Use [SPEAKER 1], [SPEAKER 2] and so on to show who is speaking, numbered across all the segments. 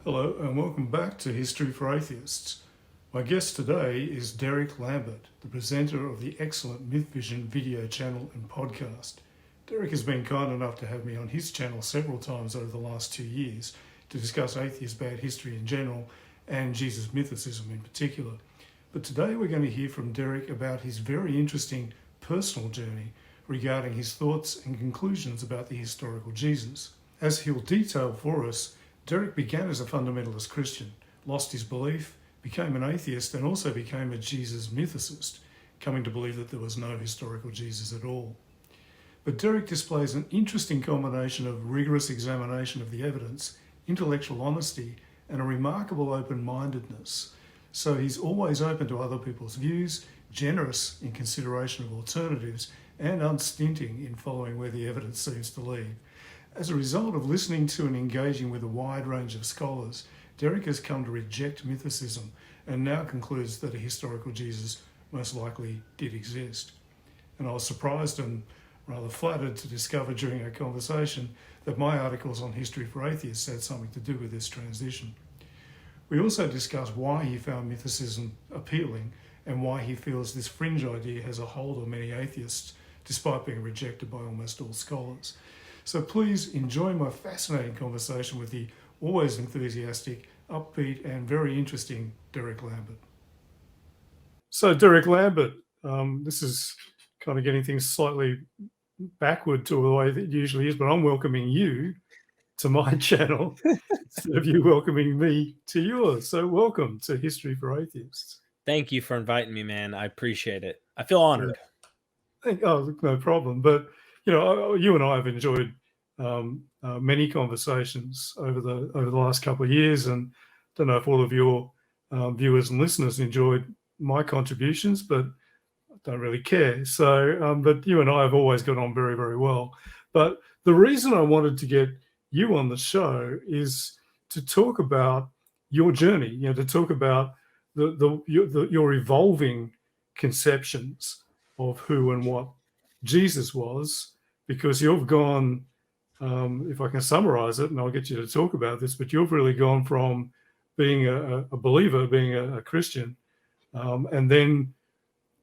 [SPEAKER 1] Hello and welcome back to History for Atheists. My guest today is Derek Lambert, the presenter of the excellent Mythvision video channel and podcast. Derek has been kind enough to have me on his channel several times over the last 2 years to discuss atheist bad history in general and Jesus Mythicism in particular. But today we're going to hear from Derek about his very interesting personal journey regarding his thoughts and conclusions about the historical Jesus. As he'll detail for us, Derek began as a fundamentalist Christian, lost his belief, became an atheist, and also became a Jesus Mythicist, coming to believe that there was no historical Jesus at all. But Derek displays an interesting combination of rigorous examination of the evidence, intellectual honesty, and a remarkable open-mindedness. So he's always open to other people's views, generous in consideration of alternatives, and unstinting in following where the evidence seems to lead. As a result of listening to and engaging with a wide range of scholars, Derek has come to reject mythicism and now concludes that a historical Jesus most likely did exist. And I was surprised and rather flattered to discover during our conversation that my articles on History for Atheists had something to do with this transition. We also discuss why he found mythicism appealing and why he feels this fringe idea has a hold on many atheists, despite being rejected by almost all scholars. So please enjoy my fascinating conversation with the always enthusiastic, upbeat, and very interesting Derek Lambert. So Derek Lambert, this is kind of getting things slightly backward to the way that it usually is, but I'm welcoming you to my channel instead of you welcoming me to yours. So welcome to History for Atheists.
[SPEAKER 2] Thank you for inviting me, man. I appreciate it. I feel honored.
[SPEAKER 1] Oh, no problem. But you and I have enjoyed many conversations over the last couple of years, and don't know if all of your viewers and listeners enjoyed my contributions, but I don't really care. So, but you and I have always got on very, very well. But the reason I wanted to get you on the show is to talk about your journey. To talk about your evolving conceptions of who and what Jesus was, because you've gone, if I can summarize it, and I'll get you to talk about this, but you've really gone from being a believer, being a Christian, and then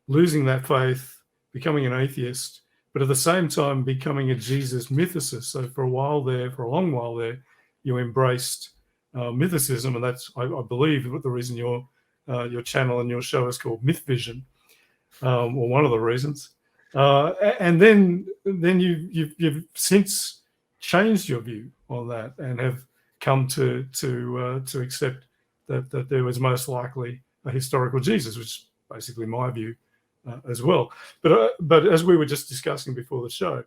[SPEAKER 1] losing that faith, becoming an atheist, but at the same time becoming a Jesus mythicist. So for a long while there, you embraced mythicism, and that's, I believe, the reason your channel and your show is called Mythvision, or one of the reasons. And then you've since changed your view on that and have come to accept that there was most likely a historical Jesus, which is basically my view as well. But as we were just discussing before the show,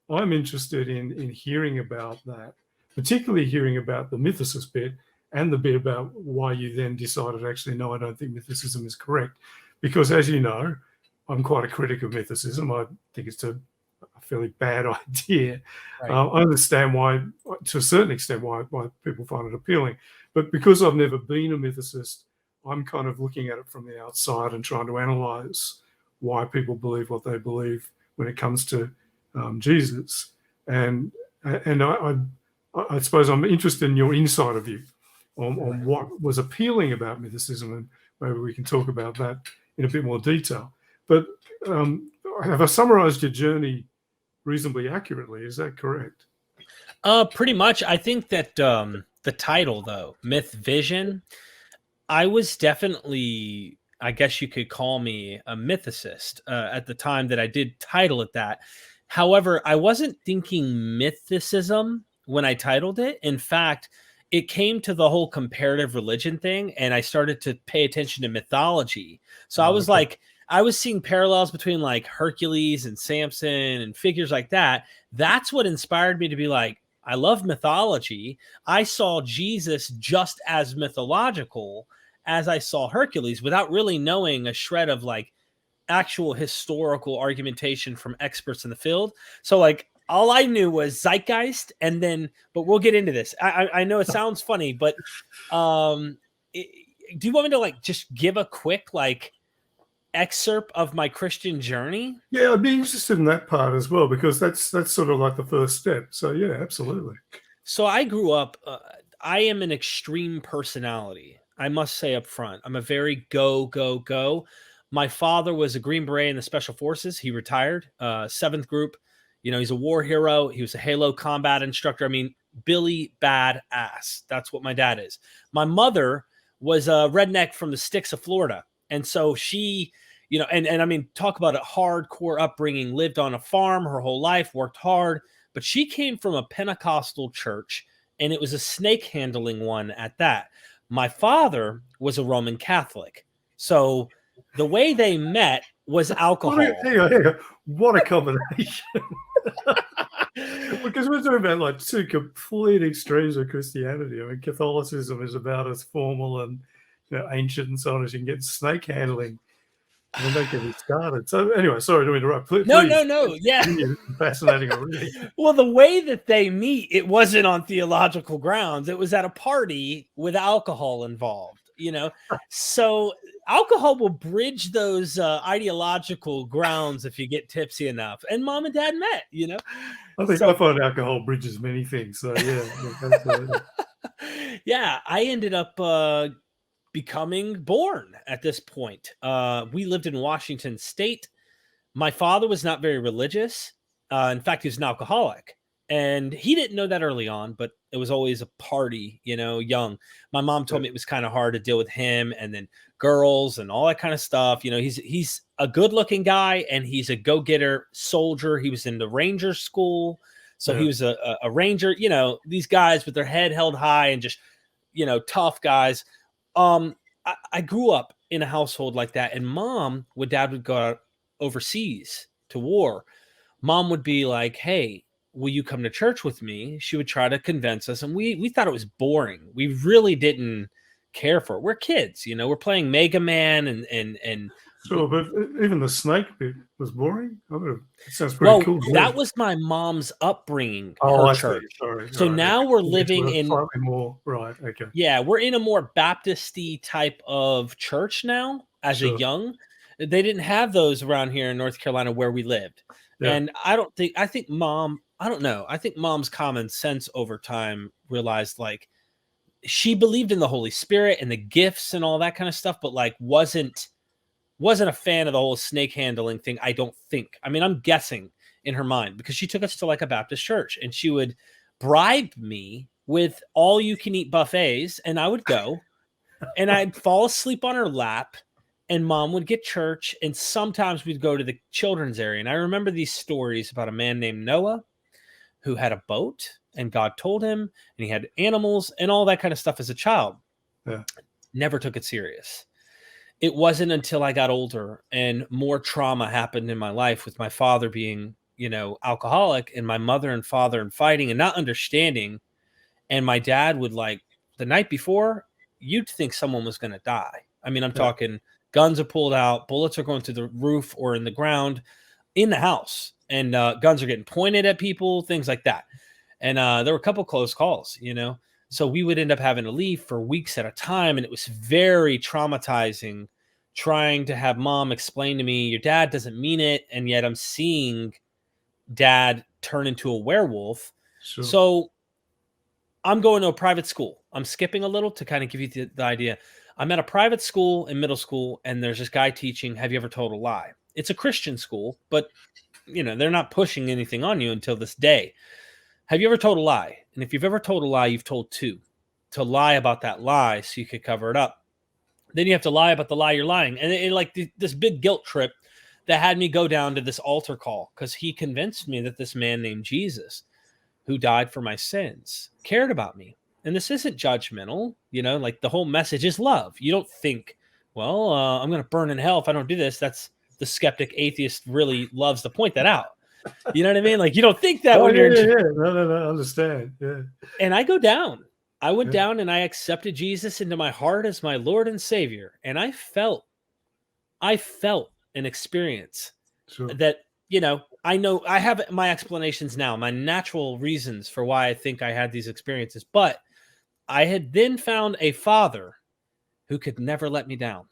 [SPEAKER 1] I'm interested in hearing about that, particularly hearing about the mythicist bit and the bit about why you then decided, actually, no, I don't think mythicism is correct. Because as you know, I'm quite a critic of mythicism. I think it's a fairly bad idea.
[SPEAKER 2] Right.
[SPEAKER 1] I understand why, to a certain extent, why people find it appealing. But because I've never been a mythicist, I'm kind of looking at it from the outside and trying to analyze why people believe what they believe when it comes to Jesus. And I suppose I'm interested in your insight of view on what was appealing about mythicism, and maybe we can talk about that in a bit more detail. But have I summarized your journey reasonably accurately? Is that correct?
[SPEAKER 2] Pretty much. I think that the title, though, Mythvision, I was definitely, I guess you could call me a mythicist at the time that I did title it that. However, I wasn't thinking mythicism when I titled it. In fact, it came to the whole comparative religion thing, and I started to pay attention to mythology. So I was like, I was seeing parallels between like Hercules and Samson and figures like that. That's what inspired me to be like, I love mythology. I saw Jesus just as mythological as I saw Hercules, without really knowing a shred of like actual historical argumentation from experts in the field. So like all I knew was zeitgeist, and then, but we'll get into this. I know it sounds funny, but do you want me to like just give a quick like excerpt of my Christian journey?
[SPEAKER 1] Yeah, I'd be interested in that part as well, because that's sort of like the first step. So yeah, absolutely.
[SPEAKER 2] So I grew up, I am an extreme personality. I must say up front, I'm a very go, go, go. My father was a Green Beret in the Special Forces. He retired, 7th Group. You know, he's a war hero. He was a Halo combat instructor. I mean, Billy Badass. That's what my dad is. My mother was a redneck from the sticks of Florida. And so she, you know, and I mean, talk about a hardcore upbringing, lived on a farm her whole life, worked hard, but she came from a Pentecostal church, and it was a snake handling one at that. My father was a Roman Catholic. So the way they met was alcohol.
[SPEAKER 1] Hang on. What a combination. Because we're talking about like two complete extremes of Christianity. I mean, Catholicism is about as formal and ancient and so on as you can get. Snake handling. And don't get me started. So anyway, sorry to interrupt. Please,
[SPEAKER 2] no. Yeah.
[SPEAKER 1] Fascinating already.
[SPEAKER 2] Well, the way that they meet, it wasn't on theological grounds. It was at a party with alcohol involved, you know? So alcohol will bridge those ideological grounds if you get tipsy enough. And mom and dad met, you know?
[SPEAKER 1] I find alcohol bridges many things. So yeah, absolutely.
[SPEAKER 2] Yeah, I ended up becoming born at this point. We lived in Washington State. My father was not very religious. In fact, he was an alcoholic, and he didn't know that early on, but it was always a party, you know, young. My mom told me it was kind of hard to deal with him, and then girls and all that kind of stuff. You know, he's a good looking guy, and he's a go-getter soldier. He was in the Ranger school. So he was a Ranger, you know, these guys with their head held high and just, you know, tough guys. I grew up in a household like that, and dad would go out overseas to war. Mom would be like, "Hey, will you come to church with me?" She would try to convince us, and we thought it was boring. We really didn't care for it. We're kids, you know. We're playing Mega Man and
[SPEAKER 1] Sure, but even the snake bit was boring. It sounds pretty cool.
[SPEAKER 2] That was my mom's upbringing.
[SPEAKER 1] Oh,
[SPEAKER 2] her
[SPEAKER 1] I
[SPEAKER 2] church.
[SPEAKER 1] see. Sorry.
[SPEAKER 2] So now we're living in
[SPEAKER 1] slightly more right. Okay.
[SPEAKER 2] Yeah, we're in a more Baptist-y type of church now. As a young, they didn't have those around here in North Carolina where we lived. Yeah. And I think mom's common sense over time realized like she believed in the Holy Spirit and the gifts and all that kind of stuff, but like wasn't a fan of the whole snake handling thing. I don't think. I mean, I'm guessing in her mind because she took us to like a Baptist church and she would bribe me with all you can eat buffets, and I would go and I'd fall asleep on her lap, and mom would get church, and sometimes we'd go to the children's area. And I remember these stories about a man named Noah who had a boat, and God told him, and he had animals and all that kind of stuff as a child. Yeah. Never took it serious. It wasn't until I got older and more trauma happened in my life with my father being, you know, alcoholic, and my mother and father and fighting and not understanding. And my dad would, like, the night before, you'd think someone was going to die. I mean, I'm talking guns are pulled out, bullets are going through the roof or in the ground in the house, and guns are getting pointed at people, things like that. And there were a couple close calls, you know. So we would end up having to leave for weeks at a time, and it was very traumatizing trying to have mom explain to me, your dad doesn't mean it, and yet I'm seeing dad turn into a werewolf. Sure. So I'm going to a private school. I'm skipping a little to kind of give you the idea. I'm at a private school in middle school, and there's this guy teaching, have you ever told a lie? It's a Christian school, but, you know, they're not pushing anything on you until this day. Have you ever told a lie? And if you've ever told a lie, you've told two. To lie about that lie so you could cover it up. Then you have to lie about the lie you're lying. And like this big guilt trip that had me go down to this altar call because he convinced me that this man named Jesus, who died for my sins, cared about me. And this isn't judgmental, you know, like the whole message is love. You don't think, well, I'm going to burn in hell if I don't do this. That's the skeptic atheist really loves to point that out. You know what I mean? Like, you don't think that when you're
[SPEAKER 1] No, I understand. Yeah.
[SPEAKER 2] And I go down. I went down and I accepted Jesus into my heart as my Lord and Savior. And I felt an experience that, you know I have my explanations now, my natural reasons for why I think I had these experiences. But I had then found a father who could never let me down.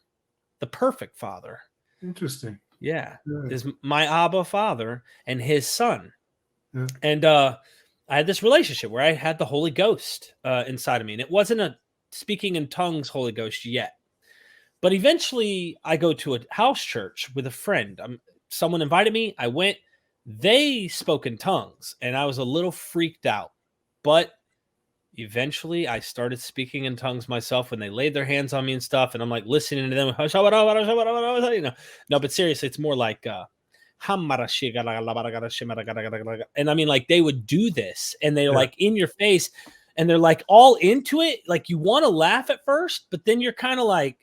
[SPEAKER 2] The perfect father.
[SPEAKER 1] Interesting.
[SPEAKER 2] Yeah. Is my Abba father and his son. Yeah. And I had this relationship where I had the Holy Ghost inside of me, and it wasn't a speaking in tongues Holy Ghost yet. But eventually, I go to a house church with a friend. Someone invited me. I went. They spoke in tongues, and I was a little freaked out. But eventually, I started speaking in tongues myself when they laid their hands on me and stuff. And I'm like listening to them. You know, no, but seriously, it's more like. And I mean, like they would do this, and they're like in your face, and they're like all into it. Like you want to laugh at first, but then you're kind of like,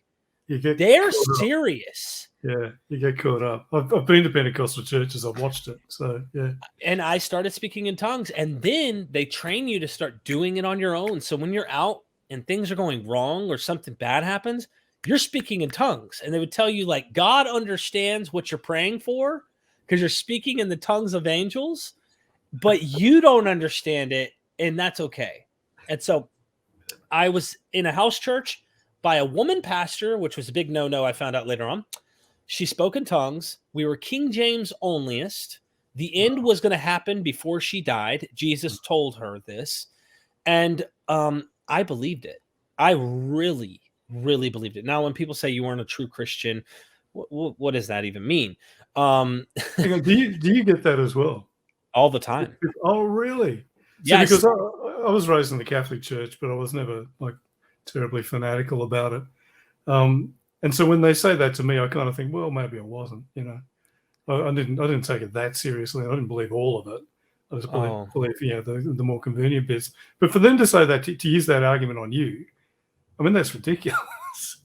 [SPEAKER 2] they're serious.
[SPEAKER 1] Yeah, you get caught up. I've been to Pentecostal churches. I've watched it. So, yeah.
[SPEAKER 2] And I started speaking in tongues, and then they train you to start doing it on your own. So when you're out and things are going wrong or something bad happens, you're speaking in tongues. And they would tell you, like, God understands what you're praying for because you're speaking in the tongues of angels, but you don't understand it, and that's okay. And so I was in a house church by a woman pastor, which was a big no-no, I found out later on. She spoke in tongues. We were King James onlyist. The end was going to happen before she died. Jesus told her this. And I believed it. I really, really believed it. Now, when people say you weren't a true Christian, what does that even mean?
[SPEAKER 1] Do you get that as well?
[SPEAKER 2] All the time.
[SPEAKER 1] Oh, really?
[SPEAKER 2] Yes.
[SPEAKER 1] Because I was raised in the Catholic Church, but I was never like terribly fanatical about it. And so when they say that to me, I kind of think, well, maybe I wasn't. You know, I didn't take it that seriously. I didn't believe all of it. I just believe the more convenient bits. But for them to say that, to use that argument on you, I mean, that's ridiculous.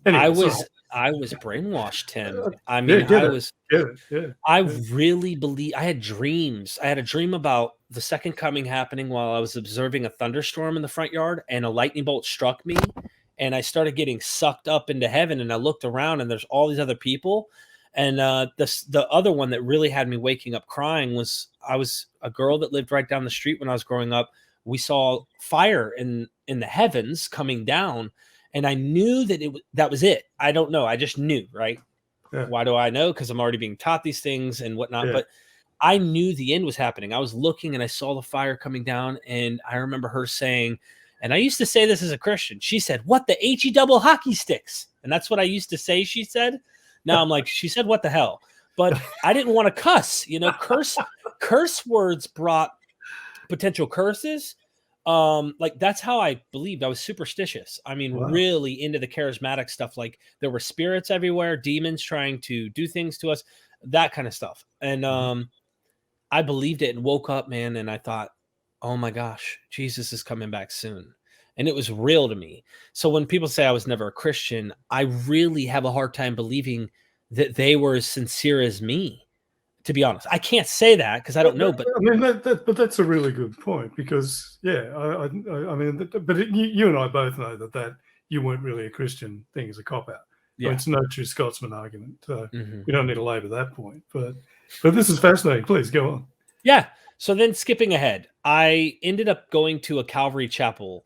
[SPEAKER 1] Anyway,
[SPEAKER 2] I was brainwashed, Tim. I mean, I really believe. I had dreams. I had a dream about the second coming happening while I was observing a thunderstorm in the front yard, and a lightning bolt struck me, and I started getting sucked up into heaven. And I looked around, and there's all these other people. And the other one that really had me waking up crying was I was a girl that lived right down the street when I was growing up. We saw fire in the heavens coming down. And I knew that that was it. I don't know. I just knew, right? Yeah. Why do I know? Because I'm already being taught these things and whatnot. Yeah. But I knew the end was happening. I was looking and I saw the fire coming down. And I remember her saying, and I used to say this as a Christian. She said, "What the HE double hockey sticks?" And that's what I used to say. She said. Now I'm like, she said, "What the hell?" But I didn't want to cuss. You know, curse words brought potential curses. Like that's how I believed. I was superstitious. I mean, really into the charismatic stuff. Like there were spirits everywhere, demons trying to do things to us, that kind of stuff. And I believed it and woke up, man. And I thought, oh my gosh, Jesus is coming back soon. And it was real to me. So when people say I was never a Christian, I really have a hard time believing that they were as sincere as me. To be honest, I can't say that because I don't know. But
[SPEAKER 1] I mean, but that's a really good point because, I mean, but you and I both know that you weren't really a Christian thing as a cop out. Yeah. It's no true Scotsman argument. So we don't need to labor that point. But this is fascinating. Please go on.
[SPEAKER 2] Yeah. So then skipping ahead, I ended up going to a Calvary chapel.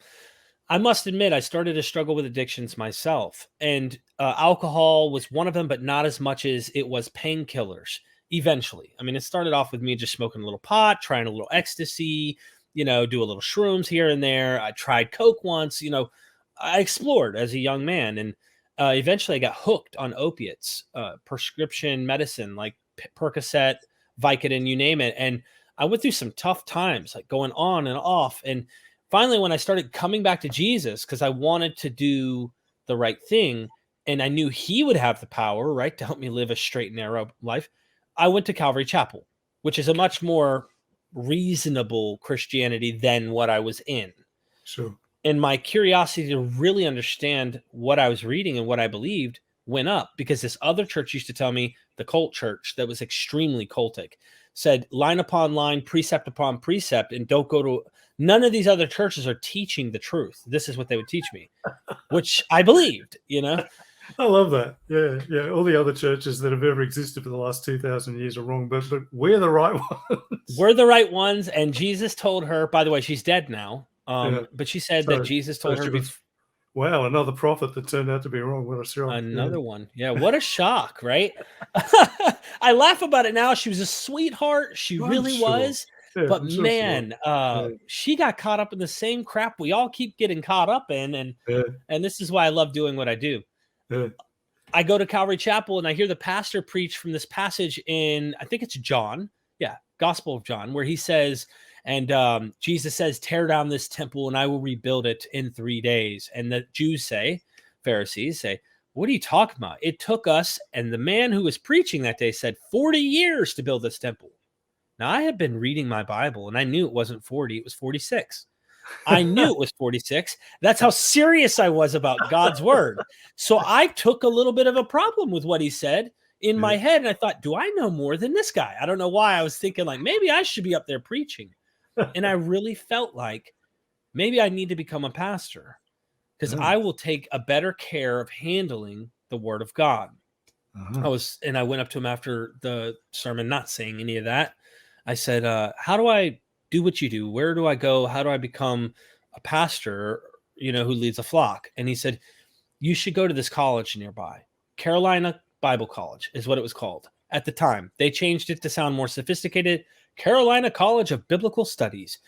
[SPEAKER 2] I must admit, I started to struggle with addictions myself. And alcohol was one of them, but not as much as it was painkillers. Eventually. I mean, it started off with me just smoking a little pot, trying a little ecstasy, do a little shrooms here and there. I tried Coke once, I explored as a young man. And eventually I got hooked on opiates, prescription medicine, like Percocet, Vicodin, you name it. And I went through some tough times, like going on and off. And finally, when I started coming back to Jesus, because I wanted to do the right thing, and I knew he would have the power, right, to help me live a straight and narrow life, I went to Calvary Chapel, which is a much more reasonable Christianity than what I was in.
[SPEAKER 1] Sure.
[SPEAKER 2] And my curiosity to really understand what I was reading and what I believed went up because this other church used to tell me, the cult church that was extremely cultic, said line upon line, precept upon precept, and don't go to none of these other churches are teaching the truth. This is what they would teach me, which I believed,
[SPEAKER 1] I love that. Yeah. All the other churches that have ever existed for the last 2,000 years are wrong, but we're the right ones.
[SPEAKER 2] We're the right ones. And Jesus told her, by the way, she's dead now. But she said that Jesus told her.
[SPEAKER 1] Wow, another prophet that turned out to be wrong. What a shock.
[SPEAKER 2] Another one. Yeah, what a shock, right? I laugh about it now. She was a sweetheart. She really was.
[SPEAKER 1] Yeah,
[SPEAKER 2] But
[SPEAKER 1] I'm sure she was.
[SPEAKER 2] man,
[SPEAKER 1] Yeah,
[SPEAKER 2] she got caught up in the same crap we all keep getting caught up in,
[SPEAKER 1] yeah,
[SPEAKER 2] and this is why I love doing what I do.
[SPEAKER 1] yeah.
[SPEAKER 2] I go to Calvary Chapel and I hear the pastor preach from this passage in, I think it's John, yeah, Gospel of John, where he says, and Jesus says, tear down this temple and I will rebuild it in 3 days. And the Jews say, Pharisees say, what are you talking about? It took us, and the man who was preaching that day said, 40 years to build this temple. Now, I had been reading my Bible and I knew it wasn't 40, it was 46. I knew it was 46. That's how serious I was about God's word. So I took a little bit of a problem with what he said in my head. And I thought, do I know more than this guy? I don't know why. I was thinking like, maybe I should be up there preaching. And I really felt like maybe I need to become a pastor because I will take a better care of handling the word of God. I went up to him after the sermon, not saying any of that. I said, how do I do what you do? Where do I go? How do I become a pastor, who leads a flock? And he said, you should go to this college nearby. Carolina Bible College is what it was called at the time. They changed it to sound more sophisticated. Carolina College of Biblical Studies.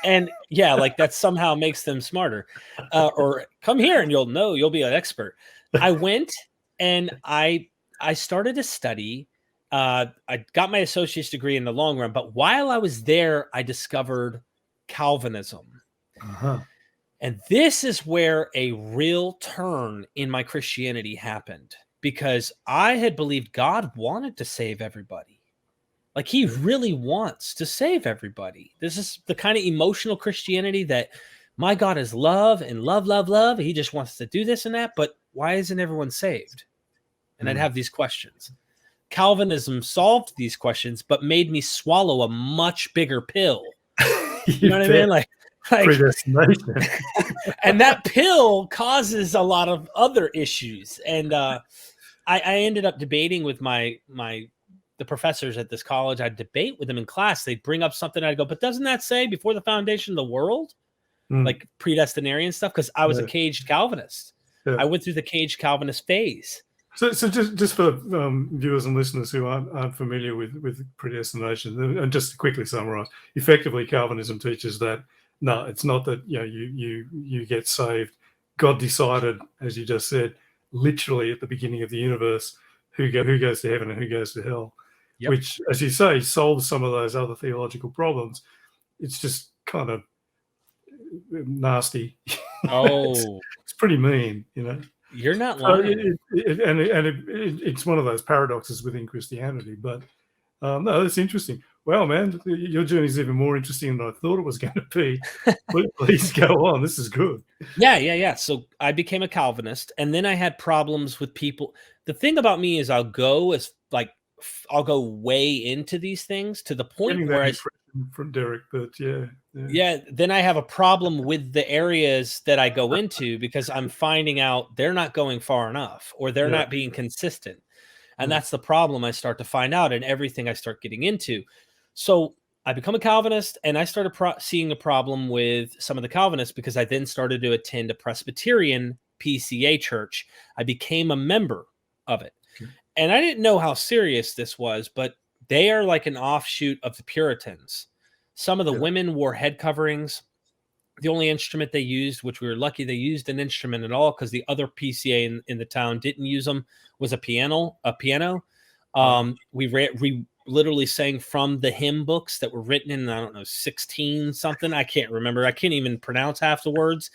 [SPEAKER 2] And yeah, like that somehow makes them smarter. Or come here and you'll be an expert. I went and I started to study. I got my associate's degree in the long run, but while I was there, I discovered Calvinism. And this is where a real turn in my Christianity happened, because I had believed God wanted to save everybody. Like he really wants to save everybody. This is the kind of emotional Christianity that my God is love and love, love, love. He just wants to do this and that, but why isn't everyone saved? And I'd have these questions. Calvinism solved these questions, but made me swallow a much bigger pill. You know what I mean? Like
[SPEAKER 1] predestination.
[SPEAKER 2] And that pill causes a lot of other issues. And I ended up debating with the professors at this college. I'd debate with them in class. They'd bring up something. I'd go, but doesn't that say before the foundation of the world? Like predestinarian stuff? Because I was a caged Calvinist. I went through the caged Calvinist phase.
[SPEAKER 1] So just for viewers and listeners who aren't familiar with predestination, and just to quickly summarize, effectively Calvinism teaches that no, it's not that you get saved. God decided, as you just said, literally at the beginning of the universe, who goes to heaven and who goes to hell, which, as you say, solves some of those other theological problems. It's just kind of nasty.
[SPEAKER 2] Oh,
[SPEAKER 1] it's pretty mean,
[SPEAKER 2] You're not lying.
[SPEAKER 1] It's one of those paradoxes within Christianity. But no, that's interesting. Well, man, your journey is even more interesting than I thought it was going to be. Please go on. This is good.
[SPEAKER 2] Yeah. So I became a Calvinist, and then I had problems with people. The thing about me is I'll go way into these things to the point where
[SPEAKER 1] from Derek, but
[SPEAKER 2] yeah. Then I have a problem with the areas that I go into because I'm finding out they're not going far enough, or they're not being consistent. And that's the problem I start to find out in everything I start getting into. So I become a Calvinist, and I started seeing a problem with some of the Calvinists because I then started to attend a Presbyterian PCA church. I became a member of it. And I didn't know how serious this was, but they are like an offshoot of the Puritans. Some of the women wore head coverings. The only instrument they used, which we were lucky they used an instrument at all, because the other PCA in the town didn't use them, was a piano. We literally sang from the hymn books that were written in, I don't know, 16 something. I can't remember. I can't even pronounce half the words.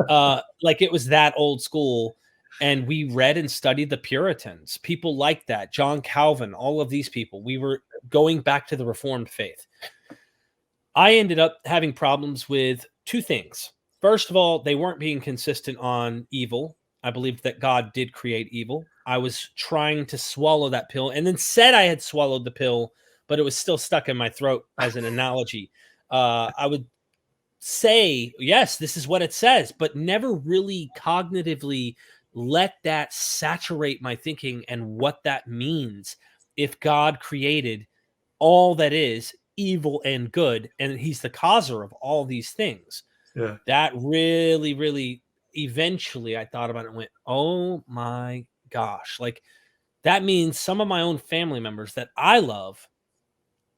[SPEAKER 2] Like it was that old school. And we read and studied the Puritans, people like that, John Calvin, all of these people. We were going back to the Reformed faith. I ended up having problems with two things. First of all, they weren't being consistent on evil. I believed that God did create evil. I was trying to swallow that pill and then said I had swallowed the pill, but it was still stuck in my throat as an analogy. I would say, yes, this is what it says, but never really cognitively let that saturate my thinking and what that means. If God created all that is evil and good, and he's the causer of all these things, that really, really, eventually I thought about it and went, oh my gosh, like that means some of my own family members that I love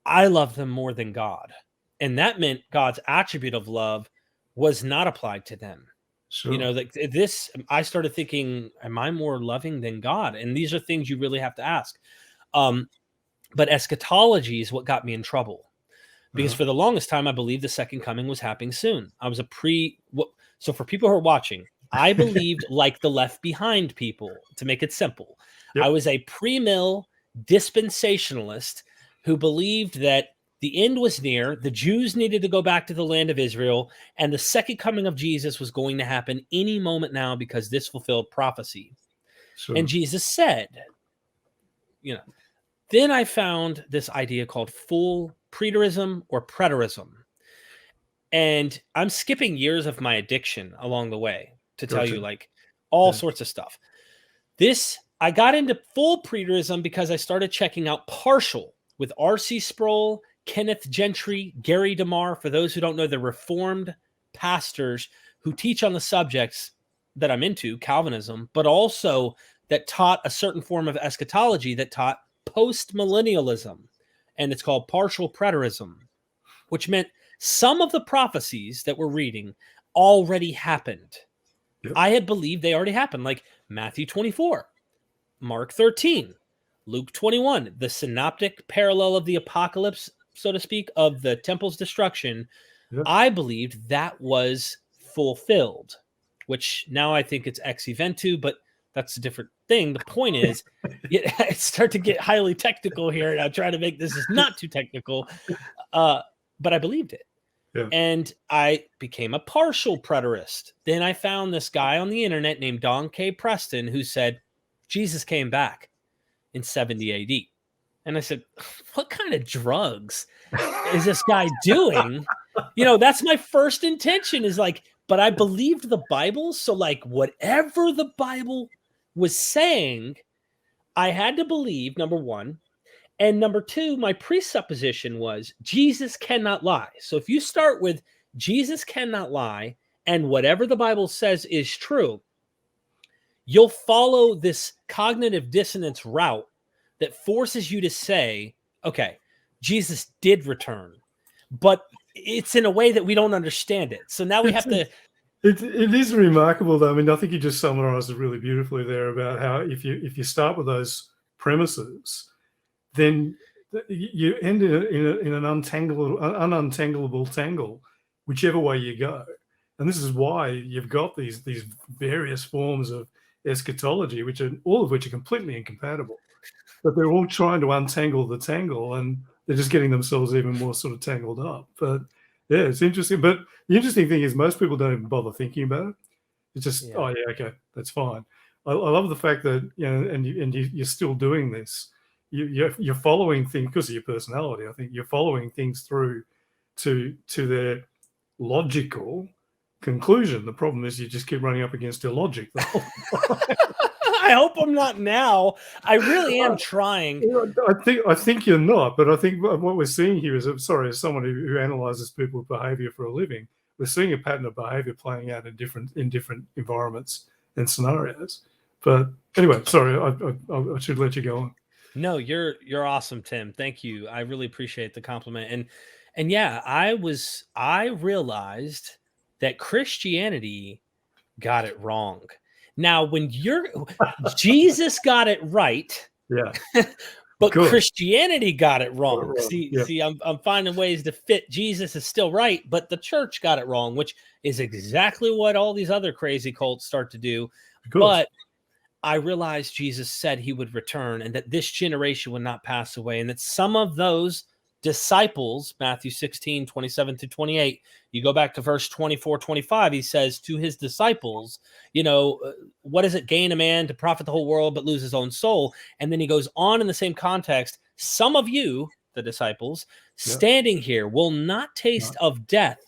[SPEAKER 2] I love them more than God. And that meant God's attribute of love was not applied to them.
[SPEAKER 1] Sure.
[SPEAKER 2] You know, like this, I started thinking, am I more loving than God? And these are things you really have to ask. But eschatology is what got me in trouble. Because for the longest time, I believed the second coming was happening soon. I was so for people who are watching, I believed like the Left Behind people, to make it simple.
[SPEAKER 1] Yep.
[SPEAKER 2] I was a pre-mill dispensationalist who believed that the end was near, the Jews needed to go back to the land of Israel, and the second coming of Jesus was going to happen any moment now because this fulfilled prophecy.
[SPEAKER 1] Sure.
[SPEAKER 2] And Jesus said, you know, then I found this idea called full preterism or preterism. And I'm skipping years of my addiction along the way to tell you like all sorts of stuff. I got into full preterism because I started checking out partial with R.C. Sproul, Kenneth Gentry, Gary DeMar. For those who don't know, the Reformed pastors who teach on the subjects that I'm into, Calvinism, but also that taught a certain form of eschatology that taught post-millennialism. And it's called partial preterism, which meant some of the prophecies that we're reading already happened. Yep. I had believed they already happened, like Matthew 24, Mark 13, Luke 21, the synoptic parallel of the apocalypse, so to speak, of the temple's destruction. Yep. I believed that was fulfilled, which now I think it's ex eventu, but that's a different thing. The point is, I start to get highly technical here, and I'll try to make this is not too technical, but I believed it. Yeah. And I became a partial preterist. Then I found this guy on the internet named Don K. Preston who said, Jesus came back in 70 AD. And I said, what kind of drugs is this guy doing? You know, that's my first intention is like, but I believed the Bible. So like whatever the Bible was saying, I had to believe, number one. And number two, my presupposition was Jesus cannot lie. So if you start with Jesus cannot lie and whatever the Bible says is true, you'll follow this cognitive dissonance route that forces you to say, okay, Jesus did return, but it's in a way that we don't understand it. So now we have to...
[SPEAKER 1] It is remarkable, though. I mean, I think you just summarized it really beautifully there about how if you start with those premises, then you end in an ununtangleable tangle, whichever way you go. And this is why you've got these various forms of eschatology, all of which are completely incompatible. But they're all trying to untangle the tangle, and they're just getting themselves even more sort of tangled up. But yeah, it's interesting. But the interesting thing is most people don't even bother thinking about it. It's just, oh yeah, okay, that's fine. I love the fact that, you know, and you're still doing this. You're following things because of your personality. I think you're following things through to their logical conclusion. The problem is you just keep running up against your logic the whole time.
[SPEAKER 2] I hope I'm not now. I really am trying.
[SPEAKER 1] I think you're not, but I think what we're seeing here is, as someone who analyzes people's behavior for a living, we're seeing a pattern of behavior playing out in different environments and scenarios. But anyway, sorry, I should let you go on.
[SPEAKER 2] No, you're awesome, Tim. Thank you. I really appreciate the compliment. And yeah, I realized that Christianity got it wrong. Now, when Jesus got it right,
[SPEAKER 1] yeah,
[SPEAKER 2] but good. Christianity got it wrong. See, I'm finding ways to fit Jesus is still right, but the church got it wrong, which is exactly what all these other crazy cults start to do. But I realized Jesus said he would return and that this generation would not pass away, and that some of those disciples, Matthew 16, 27 to 28, you go back to verse 24, 25, he says to his disciples, you know, what does it gain a man to profit the whole world but lose his own soul? And then he goes on in the same context, some of you, the disciples, standing here will not taste of death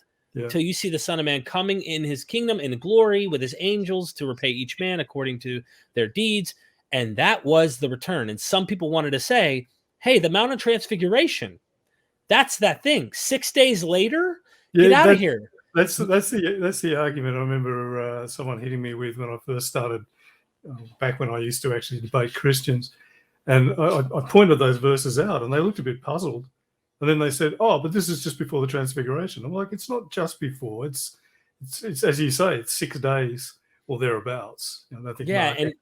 [SPEAKER 2] till you see the Son of Man coming in his kingdom in glory with his angels to repay each man according to their deeds. And that was the return. And some people wanted to say, hey, the Mount of Transfiguration, that's that thing. 6 days later, get out of here.
[SPEAKER 1] That's the argument I remember someone hitting me with when I first started, back when I used to actually debate Christians. And I pointed those verses out, and they looked a bit puzzled. And then they said, oh, but this is just before the Transfiguration. I'm like, it's not just before. It's as you say, it's 6 days or thereabouts. I think
[SPEAKER 2] Yeah,
[SPEAKER 1] Mark
[SPEAKER 2] and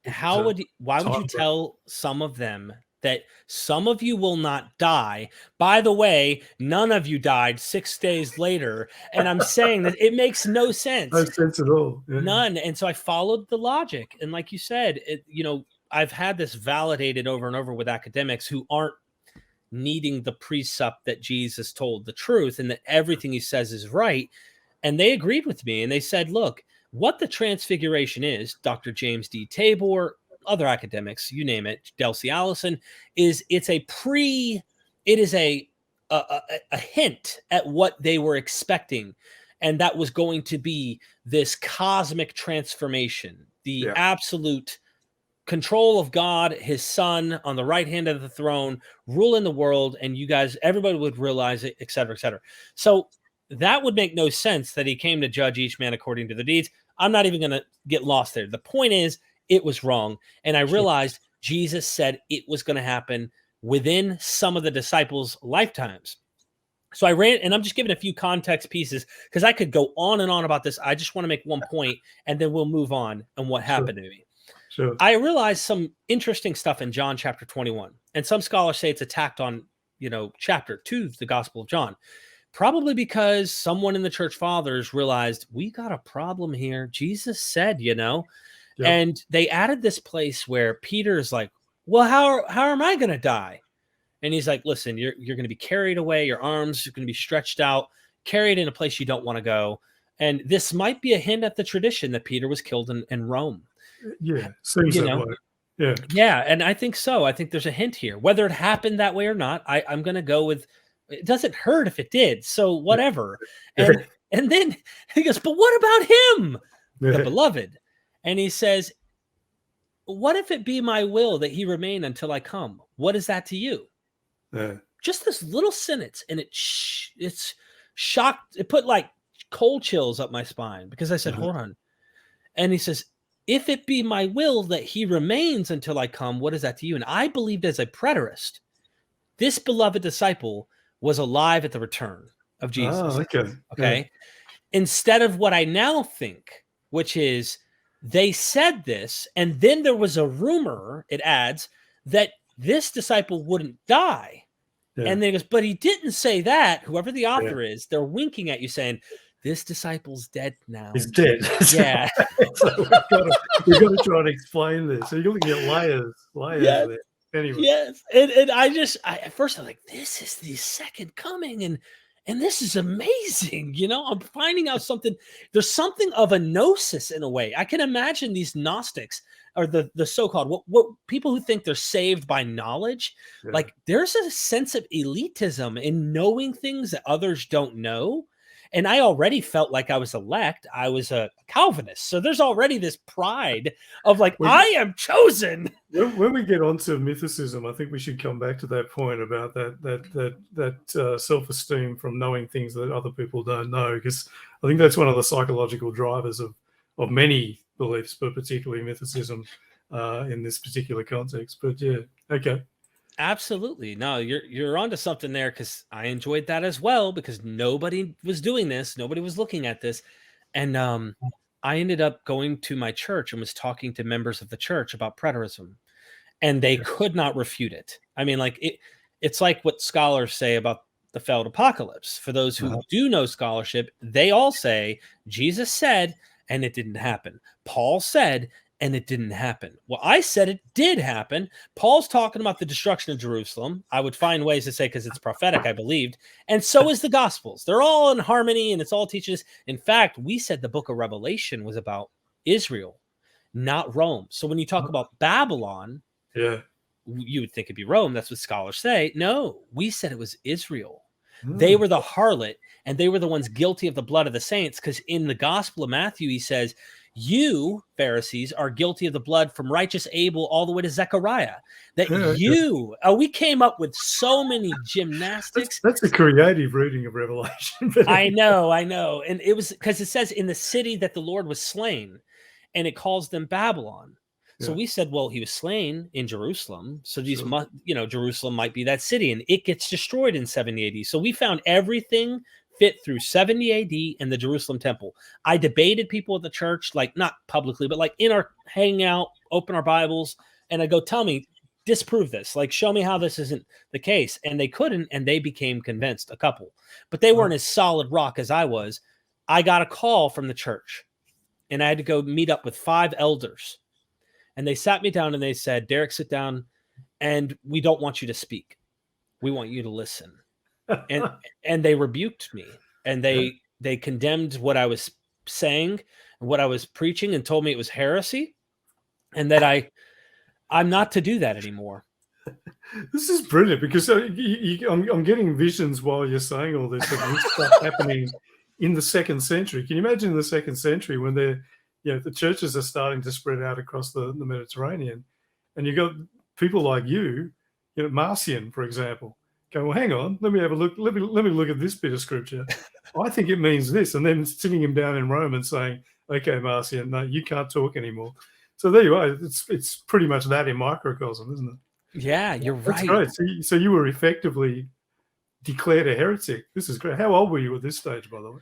[SPEAKER 2] why would you tell some of them that some of you will not die? By the way, none of you died 6 days later, and I'm saying that it makes no sense.
[SPEAKER 1] No sense at all. Yeah.
[SPEAKER 2] None. And so I followed the logic, and like you said, I've had this validated over and over with academics who aren't needing the precept that Jesus told the truth and that everything he says is right. And they agreed with me, and they said, look, what the Transfiguration is, Dr. James D. Tabor, other academics, you name it, Delcy Allison, it is a hint at what they were expecting. And that was going to be this cosmic transformation, the absolute control of God, his son on the right hand of the throne, ruling the world, and you guys, everybody would realize it, et cetera, et cetera. So that would make no sense that he came to judge each man according to their deeds. I'm not even going to get lost there. The point is, it was wrong. And I realized Jesus said it was going to happen within some of the disciples' lifetimes. So I ran, and I'm just giving a few context pieces because I could go on and on about this. I just want to make one point, and then we'll move on and what happened to me.
[SPEAKER 1] Sure.
[SPEAKER 2] I realized some interesting stuff in John chapter 21. And some scholars say it's attacked on, chapter 2 of the Gospel of John. Probably because someone in the church fathers realized we got a problem here. Jesus said, and they added this place where Peter's like, well, how am I going to die? And he's like, listen, you're going to be carried away. Your arms are going to be stretched out, carried in a place you don't want to go. And this might be a hint at the tradition that Peter was killed in Rome.
[SPEAKER 1] Yeah, seems that way. Yeah.
[SPEAKER 2] Yeah, and I think so. I think there's a hint here. Whether it happened that way or not, I'm going to go with it doesn't hurt if it did. So whatever. And then he goes, but what about him, the beloved? And he says, what if it be my will that he remain until I come? What is that to you?
[SPEAKER 1] Yeah.
[SPEAKER 2] Just this little sentence, and it's shocked. It put like cold chills up my spine because I said, hold on. And he says, if it be my will that he remains until I come, what is that to you? And I believed as a preterist, this beloved disciple was alive at the return of Jesus.
[SPEAKER 1] Oh, okay.
[SPEAKER 2] Okay. Instead of what I now think, which is they said this, and then there was a rumor, it adds, that this disciple wouldn't die. Yeah. And then he goes, but he didn't say that. Whoever the author is, they're winking at you saying, this disciple's dead now.
[SPEAKER 1] He's dead.
[SPEAKER 2] Yeah.
[SPEAKER 1] So we've got to try and explain this. So you're looking at layers there. Anyway.
[SPEAKER 2] Yes. And at first I'm like, this is the second coming, and this is amazing. I'm finding out something. There's something of a gnosis in a way. I can imagine these Gnostics or the so-called what people who think they're saved by knowledge. Yeah. Like there's a sense of elitism in knowing things that others don't know. And I already felt like I was elect. I was a Calvinist. So there's already this pride of like, I am chosen.
[SPEAKER 1] When we get onto mythicism, I think we should come back to that point about that self-esteem from knowing things that other people don't know, because I think that's one of the psychological drivers of many beliefs, but particularly mythicism in this particular context. But yeah, okay.
[SPEAKER 2] Absolutely. No, you're onto something there, because I enjoyed that as well, because nobody was doing this. Nobody was looking at this. And I ended up going to my church and was talking to members of the church about preterism, and they could not refute it. I mean, like it's like what scholars say about the failed apocalypse. For those who do know scholarship, they all say Jesus said, and it didn't happen. Paul said, and it didn't happen. Well, I said it did happen. Paul's talking about the destruction of Jerusalem. I would find ways to say, because it's prophetic, I believed. And so is the Gospels. They're all in harmony, and it's all teaches. In fact, we said the book of Revelation was about Israel, not Rome. So when you talk about Babylon, you would think it'd be Rome. That's what scholars say. No, we said it was Israel. They were the harlot, and they were the ones guilty of the blood of the saints, because in the Gospel of Matthew, he says, you, Pharisees, are guilty of the blood from righteous Abel all the way to Zechariah. We came up with so many gymnastics.
[SPEAKER 1] That's a creative reading of Revelation.
[SPEAKER 2] I know. And it was because it says in the city that the Lord was slain, and it calls them Babylon. So
[SPEAKER 1] Yeah.
[SPEAKER 2] we said, well, he was slain in Jerusalem. So these,
[SPEAKER 1] Sure.
[SPEAKER 2] Jerusalem might be that city, and it gets destroyed in 70 AD. So we found everything fit through 70 AD and the Jerusalem temple. I debated people at the church, like not publicly, but like in our hangout, open our Bibles, and I go, tell me, disprove this, like show me how this isn't the case. And they couldn't, and they became convinced, a couple, but they weren't as solid rock as I was. I got a call from the church, and I had to go meet up with 5 elders. And they sat me down and they said, Derek, sit down, and we don't want you to speak. We want you to listen. And they rebuked me, and they condemned what I was saying and what I was preaching, and told me it was heresy, and that I'm not to do that anymore.
[SPEAKER 1] This is brilliant, because I'm getting visions while you're saying all this of this stuff happening in the 2nd century. Can you imagine in the 2nd century when the churches are starting to spread out across the Mediterranean, and you got people like Marcion, for example, go, well, hang on, let me have a look. Let me look at this bit of scripture. I think it means this, and then sitting him down in Rome and saying, okay, Marcion, no, you can't talk anymore. So there you are. It's pretty much that in microcosm, isn't it?
[SPEAKER 2] Yeah, you're
[SPEAKER 1] That's
[SPEAKER 2] right.
[SPEAKER 1] great. So you were effectively declared a heretic. This is great. How old were you at this stage, by the way?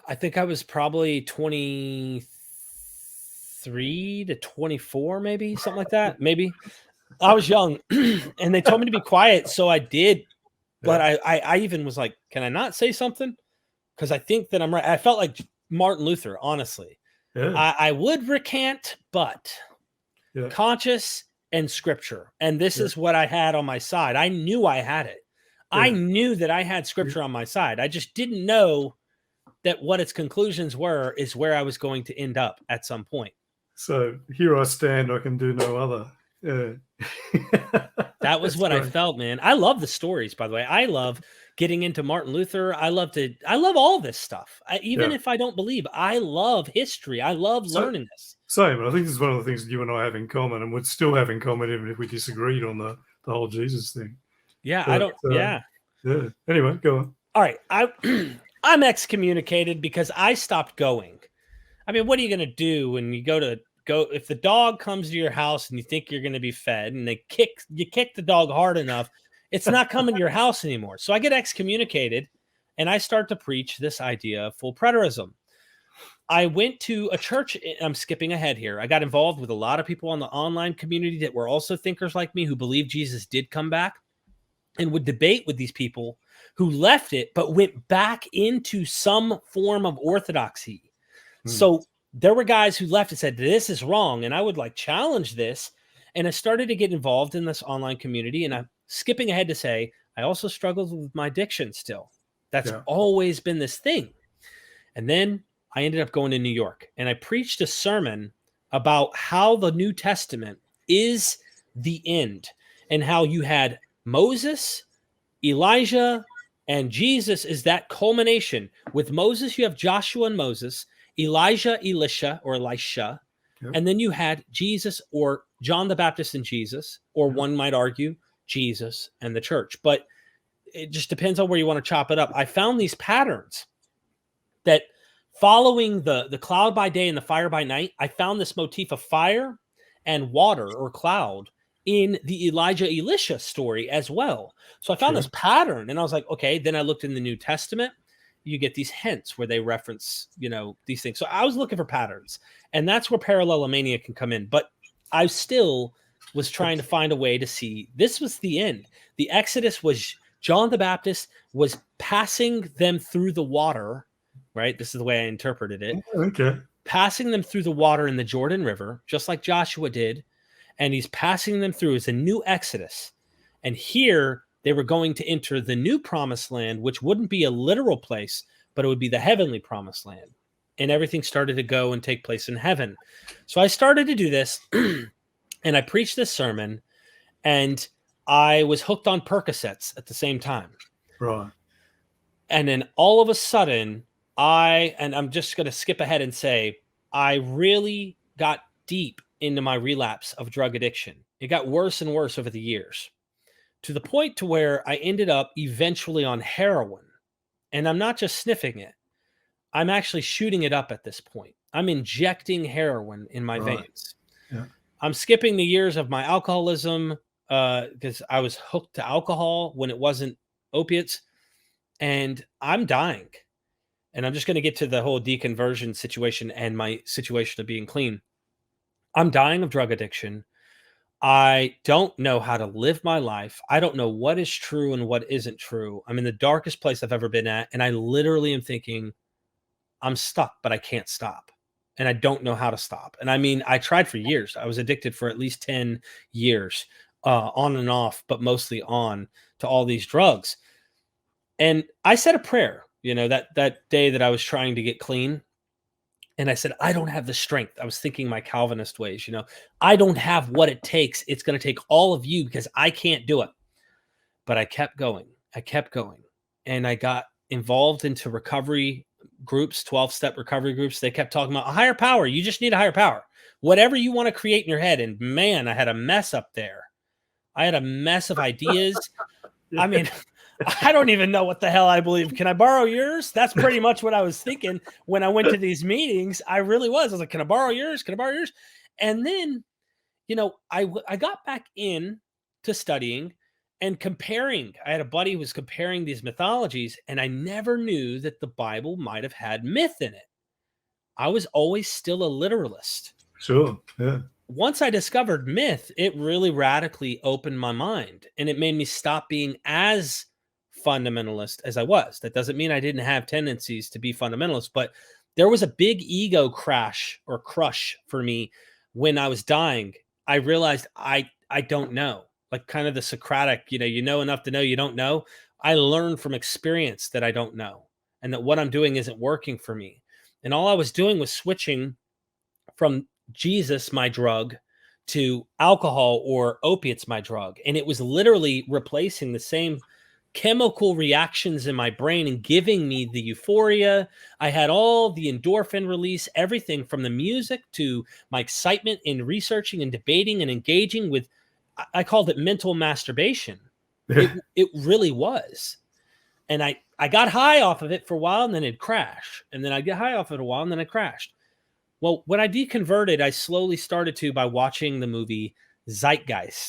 [SPEAKER 2] I think I was probably 23 to 24, maybe something like that. Maybe I was young, and they told me to be quiet, so I did. But I even was like, can I not say something? Because I think that I'm right. I felt like Martin Luther, honestly.
[SPEAKER 1] Yeah.
[SPEAKER 2] I would recant, but conscious and scripture. And this is what I had on my side. I knew I had it. I knew that I had scripture on my side. I just didn't know that what its conclusions were is where I was going to end up at some point.
[SPEAKER 1] So here I stand, I can do no other.
[SPEAKER 2] That was what great. I felt, man. I love the stories, by the way. I love getting into Martin Luther. I love all this stuff. Even if I don't believe, I love history. I love learning this.
[SPEAKER 1] Same. I think this is one of the things that you and I have in common, and would still have in common even if we disagreed on the whole Jesus thing.
[SPEAKER 2] Yeah,
[SPEAKER 1] Yeah. Anyway, go on.
[SPEAKER 2] All right. I'm excommunicated because I stopped going. I mean, what are you going to do when you go if the dog comes to your house and you think you're going to be fed, and you kick the dog hard enough, it's not coming to your house anymore. So I get excommunicated, and I start to preach this idea of full preterism. I went to a church. I'm skipping ahead here. I got involved with a lot of people on the online community that were also thinkers like me, who believed Jesus did come back, and would debate with these people who left it but went back into some form of orthodoxy. So there were guys who left and said, this is wrong. And I would challenge this. And I started to get involved in this online community. And I'm skipping ahead to say, I also struggled with my addiction still. That's always been this thing. And then I ended up going to New York, and I preached a sermon about how the New Testament is the end, and how you had Moses, Elijah, and Jesus is that culmination. With Moses, you have Joshua and Moses, Elijah, Elisha, and then you had Jesus, or John the Baptist and Jesus, or one might argue Jesus and the church. But it just depends on where you want to chop it up. I found these patterns that following the cloud by day and the fire by night, I found this motif of fire and water or cloud in the Elijah Elisha story as well. So I found this pattern, and I was like, okay, then I looked in the New Testament. You get these hints where they reference, these things. So I was looking for patterns, and that's where parallelomania can come in. But I still was trying to find a way to see this was the end. The Exodus was John the Baptist was passing them through the water, right? This is the way I interpreted it.
[SPEAKER 1] Okay.
[SPEAKER 2] Passing them through the water in the Jordan River, just like Joshua did. And he's passing them through as a new Exodus. And here they were going to enter the new promised land, which wouldn't be a literal place, but it would be the heavenly promised land. And everything started to go and take place in heaven. So I started to do this, and I preached this sermon, and I was hooked on Percocets at the same time.
[SPEAKER 1] Right.
[SPEAKER 2] And then all of a sudden, I'm just going to skip ahead and say, I really got deep into my relapse of drug addiction. It got worse and worse over the years, to the point to where I ended up eventually on heroin. And I'm not just sniffing it. I'm actually shooting it up at this point. I'm injecting heroin in my veins.
[SPEAKER 1] Yeah.
[SPEAKER 2] I'm skipping the years of my alcoholism because I was hooked to alcohol when it wasn't opiates, and I'm dying. And I'm just going to get to the whole deconversion situation and my situation of being clean. I'm dying of drug addiction. I don't know how to live my life. I don't know what is true and what isn't true. I'm in the darkest place I've ever been at. And I literally am thinking, I'm stuck, but I can't stop. And I don't know how to stop. And I mean, I tried for years. I was addicted for at least 10 years, on and off, but mostly on to all these drugs. And I said a prayer, that day that I was trying to get clean. And I said, I don't have the strength. I was thinking my Calvinist ways, I don't have what it takes. It's going to take all of you because I can't do it. But I kept going. And I got involved into recovery groups, 12-step recovery groups. They kept talking about a higher power. You just need a higher power. Whatever you want to create in your head. And man, I had a mess up there. I had a mess of ideas. I mean, I don't even know what the hell I believe. Can I borrow yours? That's pretty much what I was thinking when I went to these meetings. I really was. I was like, can I borrow yours? Can I borrow yours? And then, I got back in to studying and comparing. I had a buddy who was comparing these mythologies, and I never knew that the Bible might have had myth in it. I was always still a literalist.
[SPEAKER 1] Sure, yeah.
[SPEAKER 2] Once I discovered myth, it really radically opened my mind, and it made me stop being as fundamentalist as I was. That doesn't mean I didn't have tendencies to be fundamentalist, but there was a big ego crash or crush for me when I was dying. I realized I don't know, like kind of the Socratic, you know enough to know you don't know. I learned from experience that I don't know, and that what I'm doing isn't working for me. And all I was doing was switching from Jesus, my drug, to alcohol or opiates, my drug. And it was literally replacing the same chemical reactions in my brain and giving me the euphoria. I had all the endorphin release, everything from the music to my excitement in researching and debating and engaging with, I called it mental masturbation. It really was. And I got high off of it for a while, and then it'd crash. And then I'd get high off of it a while, and then it crashed. Well, when I deconverted, I slowly started to by watching the movie Zeitgeist.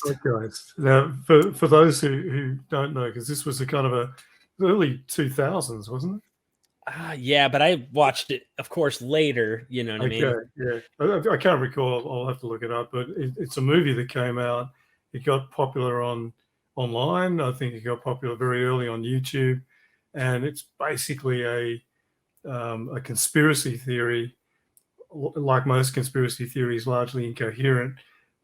[SPEAKER 1] Now, for those who don't know, because this was a kind of a early 2000s, wasn't it?
[SPEAKER 2] Yeah, but I watched it, of course, later. You know what I mean?
[SPEAKER 1] Yeah. I can't recall. I'll have to look it up. But it's a movie that came out. It got popular online. I think it got popular very early on YouTube, and it's basically a conspiracy theory. Like most conspiracy theories, largely incoherent.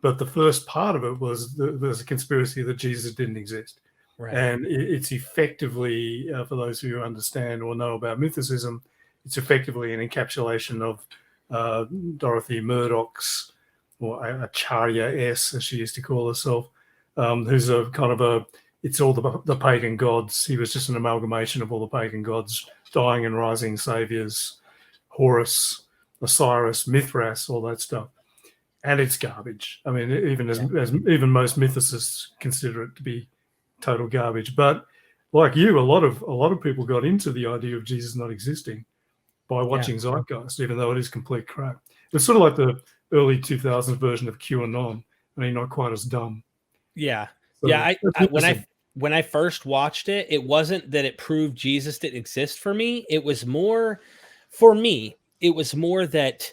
[SPEAKER 1] But the first part of it was there's a conspiracy that Jesus didn't exist. Right. And it's effectively, for those who understand or know about mythicism, it's effectively an encapsulation of Dorothy Murdoch's, or Acharya S, as she used to call herself, who's a kind of it's all the pagan gods. He was just an amalgamation of all the pagan gods, dying and rising saviors, Horus, Osiris, Mithras, all that stuff. And it's garbage. I mean, even even most mythicists consider it to be total garbage. But like you, a lot of people got into the idea of Jesus not existing by watching Zeitgeist, even though it is complete crap. It's sort of like the early 2000s version of QAnon. I mean, not quite as dumb.
[SPEAKER 2] Yeah. So, when I first watched it, it wasn't that it proved Jesus didn't exist for me. It was more, for me, it was more that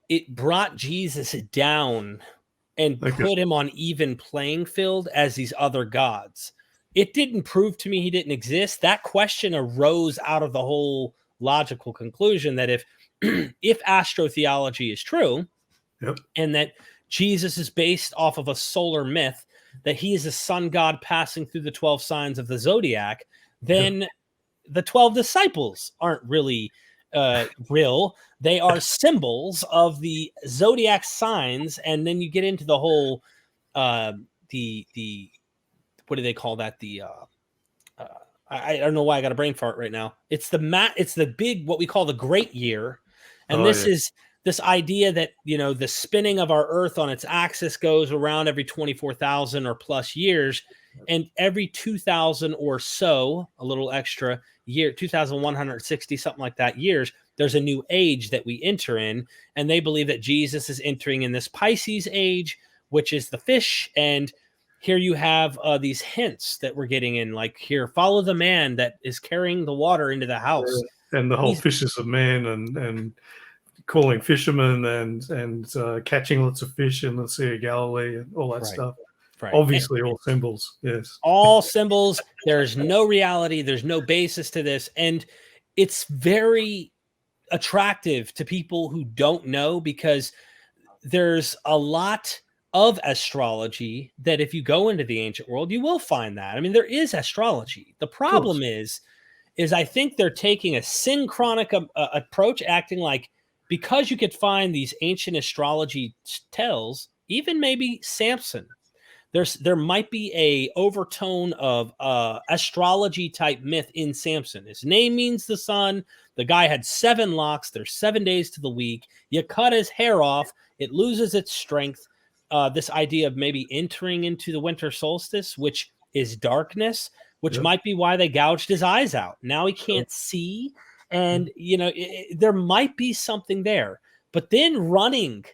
[SPEAKER 2] it brought Jesus down and put him on even playing field as these other gods. It didn't prove to me he didn't exist. That question arose out of the whole logical conclusion that if astrotheology is true, and that Jesus is based off of a solar myth, that he is a sun god passing through the 12 signs of the zodiac, then the 12 disciples aren't really real. They are symbols of the zodiac signs. And then you get into the whole the what do they call that? I don't know why I got a brain fart right now. It's the big, what we call the great year. And is this idea that, the spinning of our earth on its axis goes around every 24,000 or plus years. And every 2,000 or so, a little extra year, 2,160, something like that, years, there's a new age that we enter in, and they believe that Jesus is entering in this Pisces age, which is the fish. And here you have these hints that we're getting in, like here, follow the man that is carrying the water into the house.
[SPEAKER 1] And the whole fishes of men and calling fishermen and catching lots of fish in the Sea of Galilee and all that stuff.
[SPEAKER 2] Right.
[SPEAKER 1] Obviously, all symbols. Yes.
[SPEAKER 2] All symbols. There's no reality. There's no basis to this. And it's very attractive to people who don't know, because there's a lot of astrology that if you go into the ancient world, you will find that. I mean, there is astrology. The problem is I think they're taking a synchronic approach, acting like because you could find these ancient astrology tells, even maybe Samson, there might be a overtone of astrology type myth in Samson. His name means the sun. The guy had 7 locks. There's 7 days to the week. You cut his hair off, it loses its strength. This idea of maybe entering into the winter solstice, which is darkness, which might be why they gouged his eyes out. Now he can't see. And, there might be something there. But then running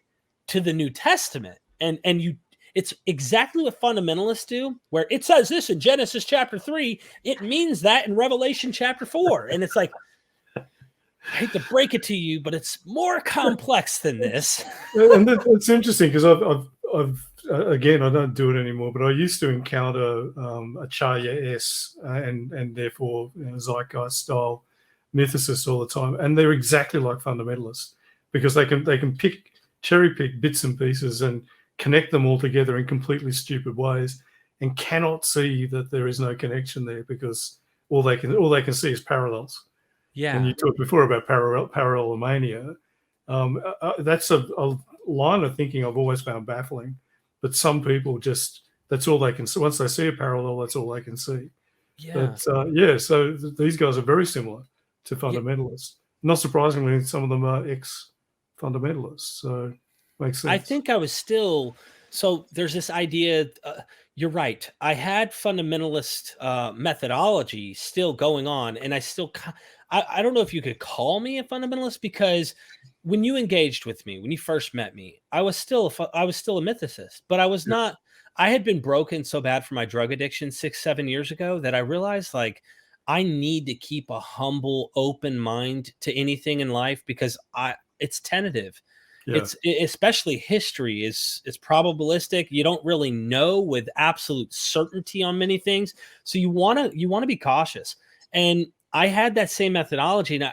[SPEAKER 2] to the New Testament, and it's exactly what fundamentalists do, where it says this in Genesis chapter 3, it means that in Revelation chapter 4. And it's like, I hate to break it to you, but it's more complex than this.
[SPEAKER 1] And it's interesting because I've again, I don't do it anymore, but I used to encounter Acharya-S and therefore zeitgeist style mythicists all the time, and they're exactly like fundamentalists because they can cherry pick bits and pieces and connect them all together in completely stupid ways, and cannot see that there is no connection there because all they can see is parallels.
[SPEAKER 2] Yeah.
[SPEAKER 1] And you talked before about parallelomania. That's a line of thinking I've always found baffling. But some people just, that's all they can see. Once they see a parallel, that's all they can see.
[SPEAKER 2] Yeah.
[SPEAKER 1] But so these guys are very similar to fundamentalists. Not surprisingly, some of them are ex-fundamentalists. So makes sense.
[SPEAKER 2] I think I was still, so there's this idea, you're right. I had fundamentalist methodology still going on, and I still, I don't know if you could call me a fundamentalist, because when you engaged with me, when you first met me, I was still a mythicist, but I was not, I had been broken so bad from my drug addiction 6-7 years ago that I realized like I need to keep a humble, open mind to anything in life, because it's tentative. Yeah. It's especially history is probabilistic. You don't really know with absolute certainty on many things. So you want to be cautious. And I had that same methodology. And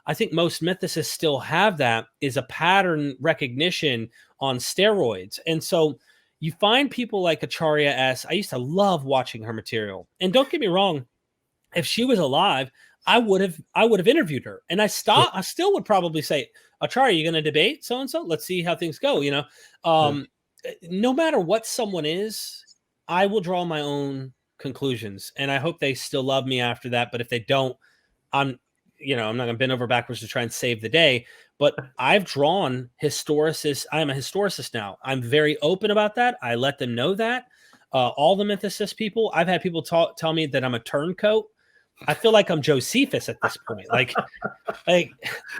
[SPEAKER 2] I think most mythicists still have that, is a pattern recognition on steroids. And so you find people like Acharya-S. I used to love watching her material. And don't get me wrong, if she was alive, I would have interviewed her. And I still would probably say, Acharya, you going to debate so-and-so? Let's see how things go. No matter what someone is, I will draw my own conclusions. And I hope they still love me after that. But if they don't, I'm not going to bend over backwards to try and save the day. But I've drawn historicists. I'm a historicist now. I'm very open about that. I let them know that. All the mythicist people, I've had people tell me that I'm a turncoat. I feel like I'm Josephus at this point. Like,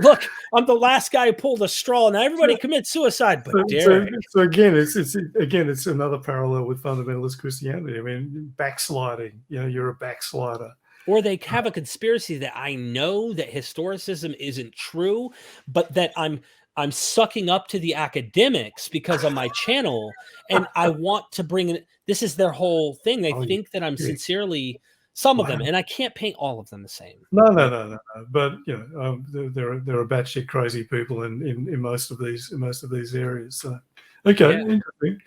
[SPEAKER 2] look, I'm the last guy who pulled a straw. Now everybody commits suicide. But
[SPEAKER 1] so again, it's another parallel with fundamentalist Christianity. I mean, backsliding. You're a backslide.
[SPEAKER 2] Or they have a conspiracy that I know that historicism isn't true, but that I'm sucking up to the academics because of my channel, and I want to bring in. This is their whole thing. They think that I'm sincerely. Some of them, and I can't paint all of them the same.
[SPEAKER 1] No. But there are batshit crazy people in most of these areas. So, okay, interesting.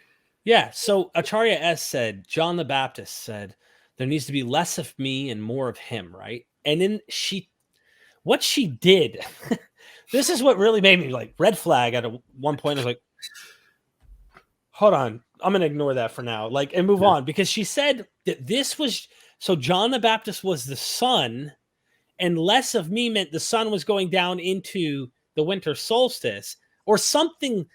[SPEAKER 2] Yeah. So Acharya-S said, John the Baptist said, there needs to be less of me and more of him, right? And then what she did, this is what really made me like red flag at one point. I was like, hold on, I'm going to ignore that for now, and move on, because she said that this was. So John the Baptist was the sun, and less of me meant the sun was going down into the winter solstice or something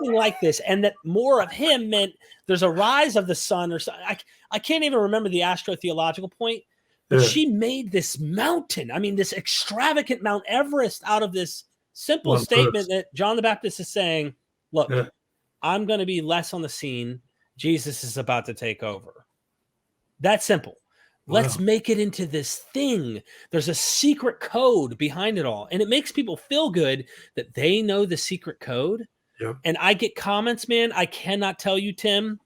[SPEAKER 2] like this. And that more of him meant there's a rise of the sun or something. I can't even remember the astro-theological point, But
[SPEAKER 1] Yeah.
[SPEAKER 2] she made this mountain, I mean, this extravagant Mount Everest out of this simple
[SPEAKER 1] One
[SPEAKER 2] statement
[SPEAKER 1] verse.
[SPEAKER 2] that John the Baptist is saying, look,
[SPEAKER 1] Yeah.
[SPEAKER 2] I'm going to be less on the scene. Jesus is about to take over. That's simple. Let's
[SPEAKER 1] Wow.
[SPEAKER 2] make it into this thing. There's a secret code behind it all. And it makes people feel good that they know the secret code.
[SPEAKER 1] Yep.
[SPEAKER 2] And I get comments, man. I cannot tell you, Tim.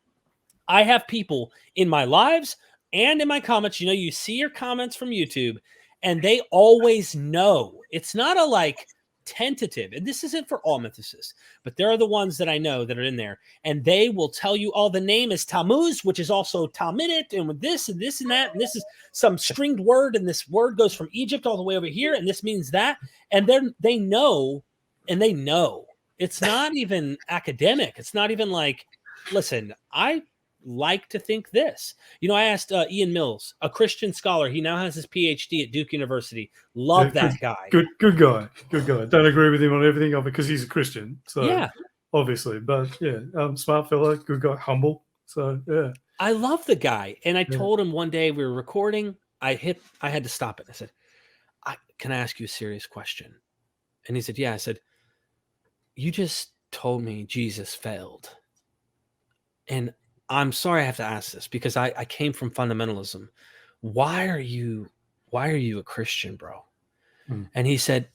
[SPEAKER 2] I have people in my lives and in my comments. You know, you see your comments from YouTube and they always know. It's not a like tentative, and this isn't for all mythicists, but there are the ones that I know that are in there, and they will tell you, oh, the name is Tammuz, which is also Talmudic, and with this and this and that, and this is some stringed word, and this word goes from Egypt all the way over here, and this means that, and then they know, and they know. It's not even academic. It's not even like, listen, I like to think this. You know, I asked Ian Mills, a Christian scholar. He now has his PhD at Duke University. Love that guy.
[SPEAKER 1] Good guy. Good guy. Don't agree with him on everything because he's a Christian. So
[SPEAKER 2] yeah,
[SPEAKER 1] obviously, but yeah, smart fella, good guy, humble. So yeah,
[SPEAKER 2] I love the guy. And I told him one day we were recording. I had to stop it. I said, "Can I ask you a serious question?" And he said, "Yeah." I said, "You just told me Jesus failed, and I'm sorry I have to ask this because I came from fundamentalism. Why are you a Christian, bro?" And he said,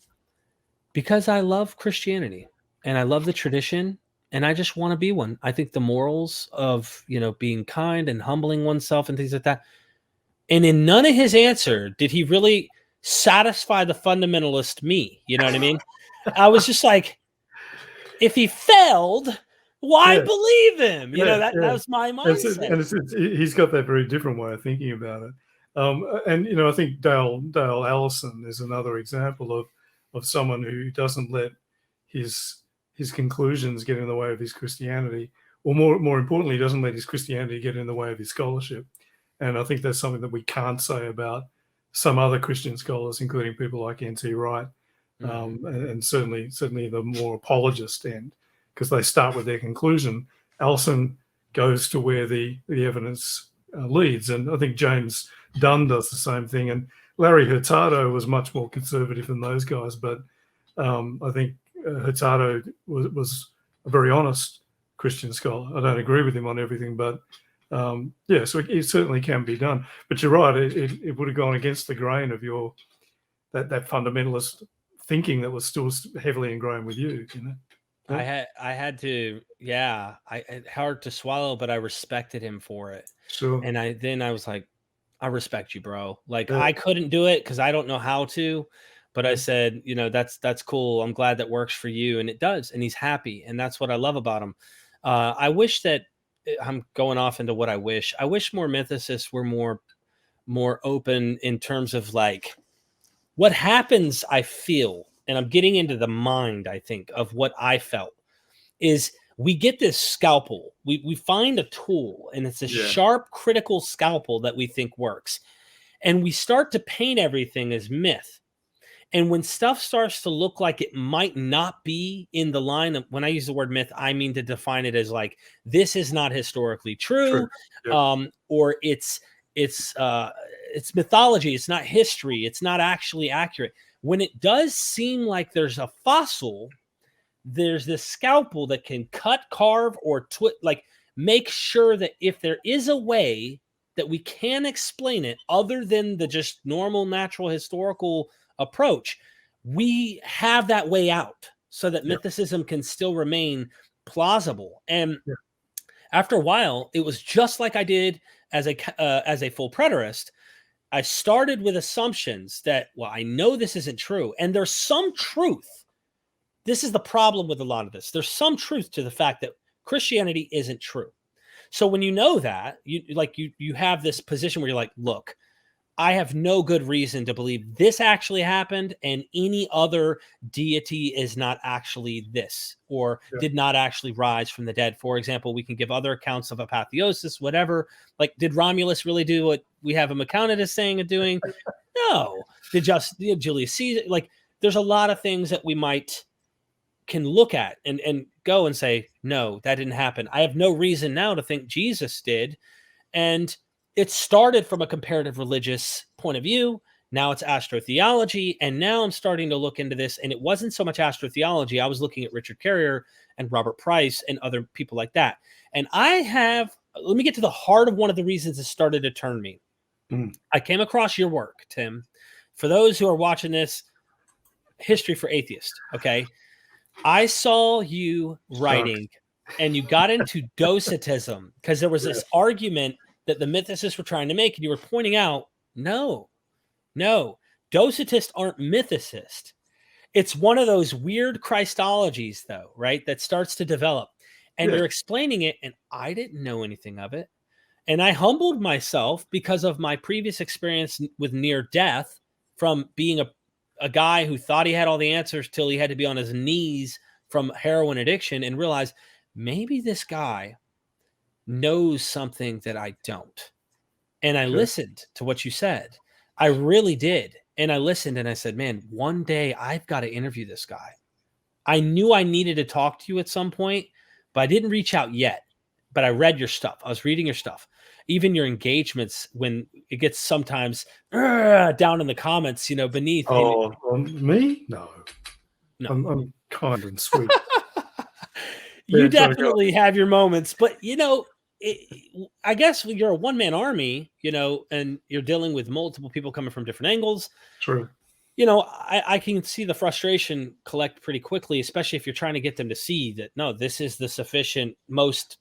[SPEAKER 2] "Because I love Christianity and I love the tradition and I just want to be one. I think the morals of, you know, being kind and humbling oneself and things like that." And in none of his answer did he really satisfy the fundamentalist me. You know what I mean? I was just like, if he failed, why believe him? You know, that was my mindset.
[SPEAKER 1] And he's got that very different way of thinking about it. And you know, I think Dale Allison is another example of someone who doesn't let his conclusions get in the way of his Christianity, or more importantly, doesn't let his Christianity get in the way of his scholarship. And I think that's something that we can't say about some other Christian scholars, including people like N.T. Wright, and certainly the more apologist end, because they start with their conclusion. Allison goes to where the evidence leads, and I think James Dunn does the same thing. And Larry Hurtado was much more conservative than those guys, but I think Hurtado was a very honest Christian scholar. I don't agree with him on everything, but so it certainly can be done. But you're right; it would have gone against the grain of your that fundamentalist thinking that was still heavily ingrained with you. You know,
[SPEAKER 2] I had to, hard to swallow, but I respected him for it.
[SPEAKER 1] Sure.
[SPEAKER 2] And I was like, I respect you, bro. Like I couldn't do it because I don't know how to, but I said, you know, that's cool. I'm glad that works for you, and it does. And he's happy, and that's what I love about him. I wish that I'm going off into what I wish. I wish more mythicists were more open in terms of like what happens. I feel, and I'm getting into the mind, I think, of what I felt is we get this scalpel. We find a tool, and it's a sharp, critical scalpel that we think works. And we start to paint everything as myth. And when stuff starts to look like it might not be in the line of, when I use the word myth, I mean to define it as like, this is not historically true. Or it's mythology. It's not history. It's not actually accurate. When it does seem like there's a fossil, there's this scalpel that can cut, carve, or like make sure that if there is a way that we can explain it other than the just normal, natural, historical approach, we have that way out so that mythicism can still remain plausible. And after a while, it was just like I did as a full preterist. I started with assumptions that, well, I know this isn't true. And there's some truth. This is the problem with a lot of this. There's some truth to the fact that Christianity isn't true. So when you know that, you have this position where you're like, look, I have no good reason to believe this actually happened and any other deity is not actually this or did not actually rise from the dead. For example, we can give other accounts of apotheosis, whatever. Like, did Romulus really do what we have him accounted as saying and doing? No. Did Julius Caesar? Like, there's a lot of things that we can look at and go and say, no, that didn't happen. I have no reason now to think Jesus did. And it started from a comparative religious point of view. Now it's astrotheology. And now I'm starting to look into this. And it wasn't so much astrotheology. I was looking at Richard Carrier and Robert Price and other people like that. And let me get to the heart of one of the reasons it started to turn me. I came across your work, Tim. For those who are watching this, History for Atheists, okay? I saw you writing, and you got into docetism because there was this argument that the mythicists were trying to make, and you were pointing out, no, docetists aren't mythicists. It's one of those weird Christologies, though, right, that starts to develop. And you're explaining it, and I didn't know anything of it. And I humbled myself because of my previous experience with near death from being a guy who thought he had all the answers till he had to be on his knees from heroin addiction and realize maybe this guy knows something that I don't. And I listened to what you said. I really did. And I listened and I said, man, one day I've got to interview this guy. I knew I needed to talk to you at some point, but I didn't reach out yet. But I read your stuff. I was reading your stuff. Even your engagements, when it gets sometimes down in the comments, beneath.
[SPEAKER 1] Oh, me? No. I'm kind and sweet.
[SPEAKER 2] You definitely have your moments, but I guess you're a one-man army, and you're dealing with multiple people coming from different angles.
[SPEAKER 1] True.
[SPEAKER 2] I can see the frustration collect pretty quickly, especially if you're trying to get them to see that, no, this is the sufficient, most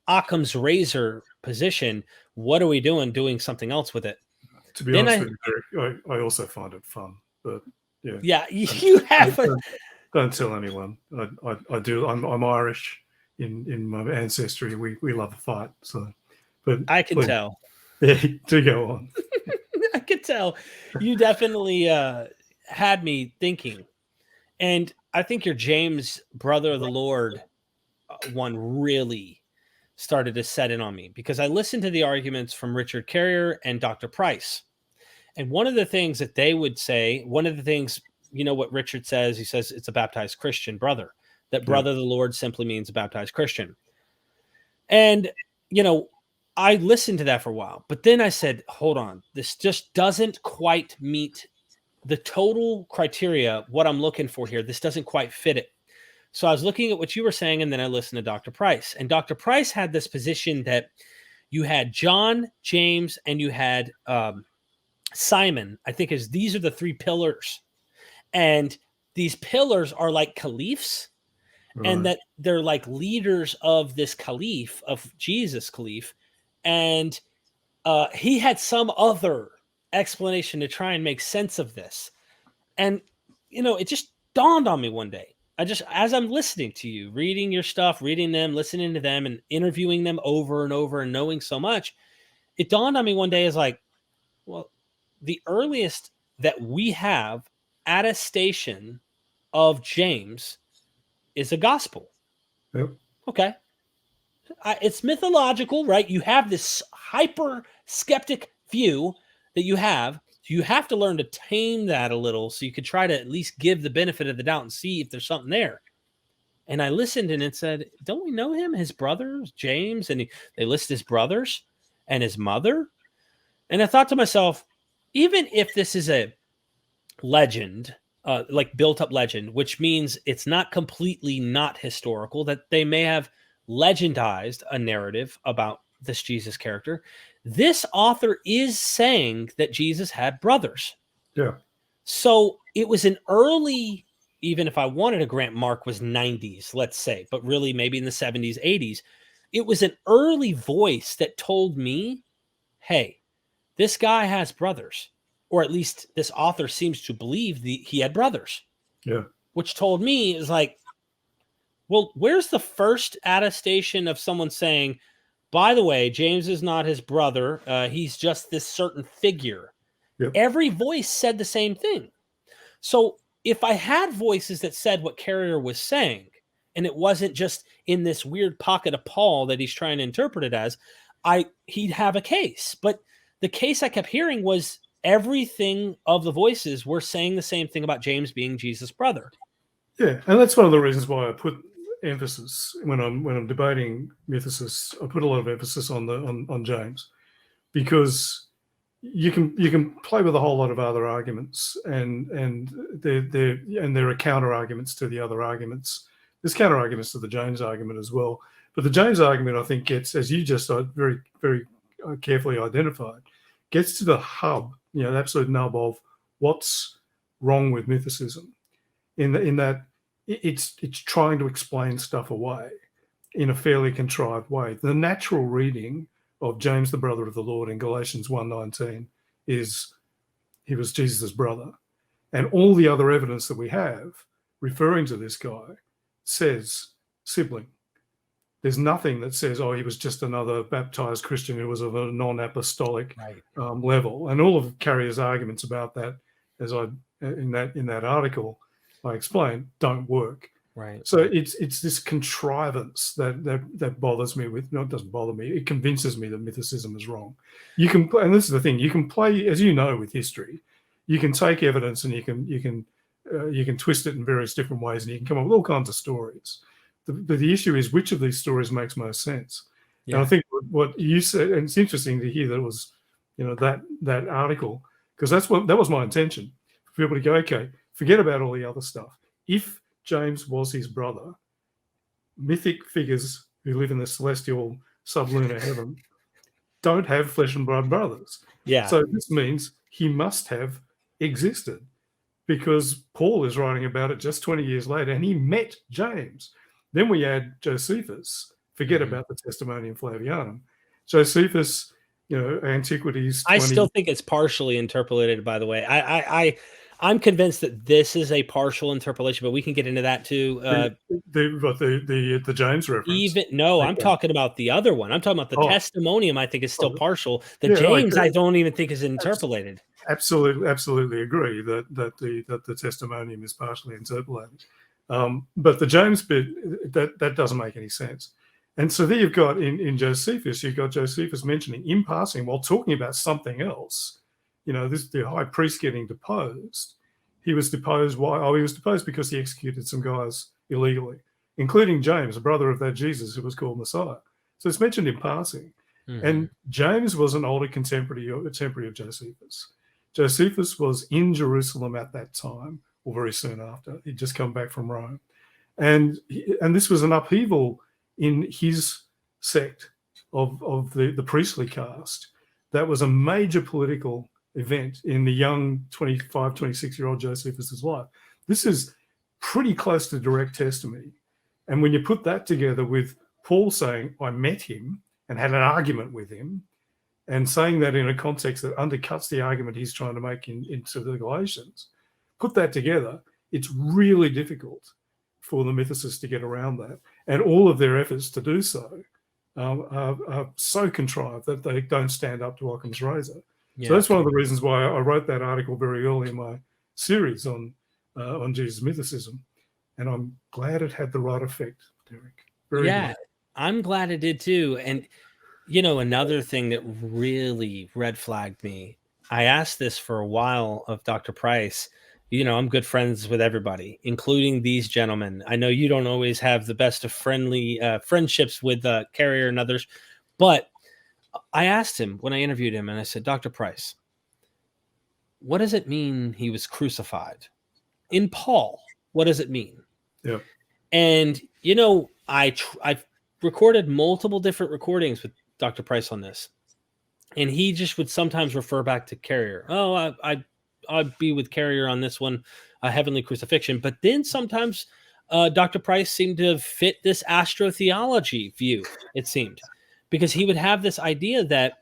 [SPEAKER 2] Occam's razor position. What are we doing something else with it?
[SPEAKER 1] To be honest with you, I also find it fun, but
[SPEAKER 2] yeah, you have
[SPEAKER 1] don't tell anyone. I do. I'm Irish in my ancestry. We love a fight. So, but
[SPEAKER 2] I can tell.
[SPEAKER 1] Yeah, do go on.
[SPEAKER 2] I could tell. You definitely had me thinking, and I think your James, brother of the Lord, one really started to set in on me because I listened to the arguments from Richard Carrier and Dr. Price. And one of the things that they would say, what Richard says, he says it's a baptized Christian brother, that brother of the Lord simply means a baptized Christian. And, I listened to that for a while, but then I said, hold on, this just doesn't quite meet the total criteria, what I'm looking for here. This doesn't quite fit it. So I was looking at what you were saying, and then I listened to Dr. Price. And Dr. Price had this position that you had John, James, and you had Simon, I think these are the three pillars. And these pillars are like caliphs, and that they're like leaders of this caliph, of Jesus caliph. And he had some other explanation to try and make sense of this. And, it just dawned on me one day. As I'm listening to you, reading your stuff, reading them, listening to them, and interviewing them over and over and knowing so much, it dawned on me one day as like, well, the earliest that we have attestation of James is a gospel.
[SPEAKER 1] Yep.
[SPEAKER 2] Okay. It's mythological, right? You have this hyper skeptic view that you have. You have to learn to tame that a little so you could try to at least give the benefit of the doubt and see if there's something there. And I listened and it said, don't we know him? His brothers, James, and they list his brothers and his mother. And I thought to myself, even if this is a legend, like built up legend, which means it's not completely not historical, that they may have legendized a narrative about this Jesus character. This author is saying that Jesus had brothers.
[SPEAKER 1] Yeah.
[SPEAKER 2] So it was an early, even if I wanted to grant Mark was 90s, let's say, but really maybe in the 70s, 80s, it was an early voice that told me, hey, this guy has brothers, or at least this author seems to believe he had brothers.
[SPEAKER 1] Yeah.
[SPEAKER 2] Which told me is like, well, where's the first attestation of someone saying, by the way, James is not his brother. He's just this certain figure.
[SPEAKER 1] Yep.
[SPEAKER 2] Every voice said the same thing. So if I had voices that said what Carrier was saying, and it wasn't just in this weird pocket of Paul that he's trying to interpret it as, he'd have a case. But the case I kept hearing was everything of the voices were saying the same thing about James being Jesus' brother.
[SPEAKER 1] Yeah, and that's one of the reasons why I put emphasis when I'm debating mythicists. I put a lot of emphasis on James, because you can play with a whole lot of other arguments, and there are counter arguments to the other arguments. There's counter arguments to the James argument as well, but the James argument, I think, gets, as you just very carefully identified, gets to the hub, the absolute nub of what's wrong with mythicism, in that it's trying to explain stuff away in a fairly contrived way. The natural reading of James, the brother of the Lord, in Galatians 1:19 is he was Jesus' brother. And all the other evidence that we have referring to this guy says sibling. There's nothing that says, oh, he was just another baptized Christian who was of a non-apostolic level. And all of Carrier's arguments about that, as in that article I explained, don't work.
[SPEAKER 2] Right.
[SPEAKER 1] So it's this contrivance that bothers me. No, it doesn't bother me. It convinces me that mythicism is wrong. You can, and this is the thing, you can play, as you know, with history. You can take evidence and you can twist it in various different ways, and you can come up with all kinds of stories. The issue is, which of these stories makes most sense? Yeah. And I think what you said, and it's interesting to hear that it was, that article, because that was my intention, for people to go, okay, forget about all the other stuff. If James was his brother, mythic figures who live in the celestial sublunar heaven don't have flesh and blood brothers.
[SPEAKER 2] Yeah.
[SPEAKER 1] So this means he must have existed, because Paul is writing about it just 20 years later, and he met James. Then we add Josephus. Forget about the Testimonium Flavianum. Josephus, Antiquities.
[SPEAKER 2] I still think it's partially interpolated, by the way. I'm convinced that this is a partial interpolation, but we can get into that too.
[SPEAKER 1] The James reference.
[SPEAKER 2] I'm talking about the other one. I'm talking about the Testimonium. I think is still partial. The James, I don't even think is interpolated.
[SPEAKER 1] Absolutely agree that the Testimonium is partially interpolated. But the James bit, that doesn't make any sense. And so there you've got in Josephus, you've got Josephus mentioning in passing, while talking about something else, the high priest getting deposed. He was deposed. Why? Oh, he was deposed because he executed some guys illegally, including James, a brother of that Jesus who was called Messiah. So it's mentioned in passing. Mm-hmm. And James was an older contemporary of Josephus. Josephus was in Jerusalem at that time, or very soon after. He'd just come back from Rome. And this was an upheaval in his sect of the priestly caste. That was a major political event in the young 25, 26-year-old Josephus' life. This is pretty close to direct testimony. And when you put that together with Paul saying, I met him and had an argument with him, and saying that in a context that undercuts the argument he's trying to make into the Galatians, put that together, it's really difficult for the mythicists to get around that. And all of their efforts to do so are so contrived that they don't stand up to Occam's razor. Yeah. So that's one of the reasons why I wrote that article very early in my series on Jesus Mythicism. And I'm glad it had the right effect, Derek. Very glad.
[SPEAKER 2] I'm glad it did too. And, another thing that really red flagged me, I asked this for a while of Dr. Price. I'm good friends with everybody, including these gentlemen. I know you don't always have the best of friendships with Carrier and others, but I asked him when I interviewed him, and I said, Dr. Price, what does it mean he was crucified? In Paul, what does it mean?
[SPEAKER 1] Yeah.
[SPEAKER 2] And, I've recorded multiple different recordings with Dr. Price on this, and he just would sometimes refer back to Carrier. Oh, I'd be with Carrier on this one, heavenly crucifixion. But then sometimes Dr. Price seemed to fit this astrotheology view, it seemed, because he would have this idea that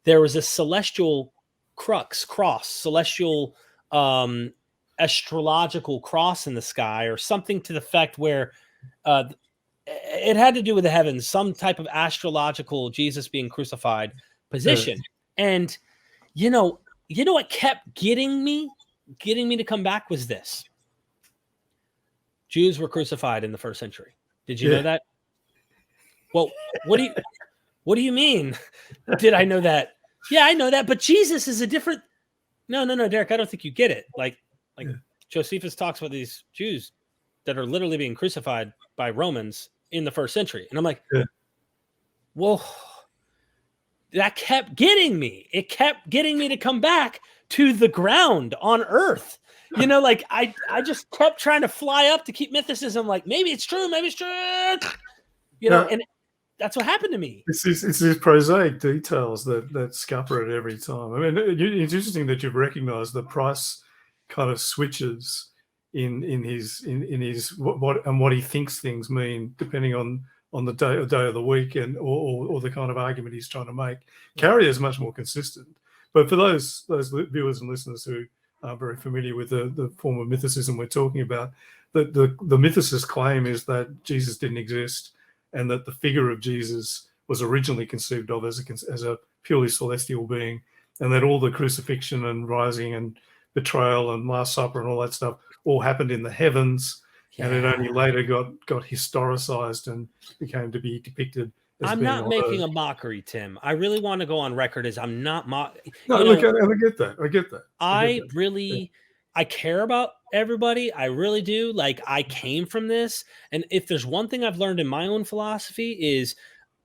[SPEAKER 2] there was a celestial cross, celestial astrological cross in the sky, or something to the effect where it had to do with the heavens, some type of astrological Jesus being crucified position. And, what kept getting me to come back was this. Jews were crucified in the first century. Did you know that? Well, what do you mean? Did I know that? Yeah, I know that, but Jesus is a different. No, Derek, I don't think you get it. Like Josephus talks about these Jews that are literally being crucified by Romans in the first century. And I'm like, well, that kept getting me. It kept getting me to come back to the ground on Earth. You know, like I just kept trying to fly up to keep mythicism. Like maybe it's true, maybe it's true. You know, and that's what happened to me.
[SPEAKER 1] It's these prosaic details that scupper it every time. I mean, it's interesting that you've recognised the Price kind of switches in his what he thinks things mean depending on the day of the week and or the kind of argument he's trying to make. Carrier is much more consistent. But for those viewers and listeners who are very familiar with the form of mythicism we're talking about, the mythicist claim is that Jesus didn't exist, and that the figure of Jesus was originally conceived of as a purely celestial being, and that all the crucifixion and rising and betrayal and Last Supper and all that stuff all happened in the heavens, and it only later got historicized and became to be depicted.
[SPEAKER 2] I'm not making a mockery, Tim. I really want to go on record as I'm not mocking.
[SPEAKER 1] No, look, I get that.
[SPEAKER 2] I care about everybody. I really do. Like, I came from this. And if there's one thing I've learned in my own philosophy is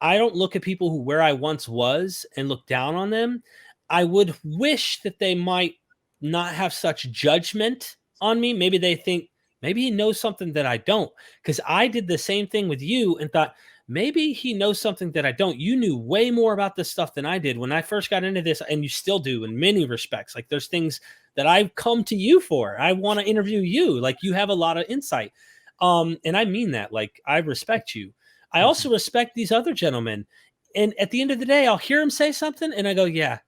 [SPEAKER 2] I don't look at people who where I once was and look down on them. I would wish that they might not have such judgment on me. Maybe they think, maybe he knows something that I don't. Because I did the same thing with you and thought, maybe he knows something that I don't. You knew way more about this stuff than I did when I first got into this, and you still do in many respects. Like, there's things that I've come to you for. I want to interview you. Like, you have a lot of insight. And I mean that. Like, I respect you. I also respect these other gentlemen. And at the end of the day, I'll hear him say something and I go, yeah,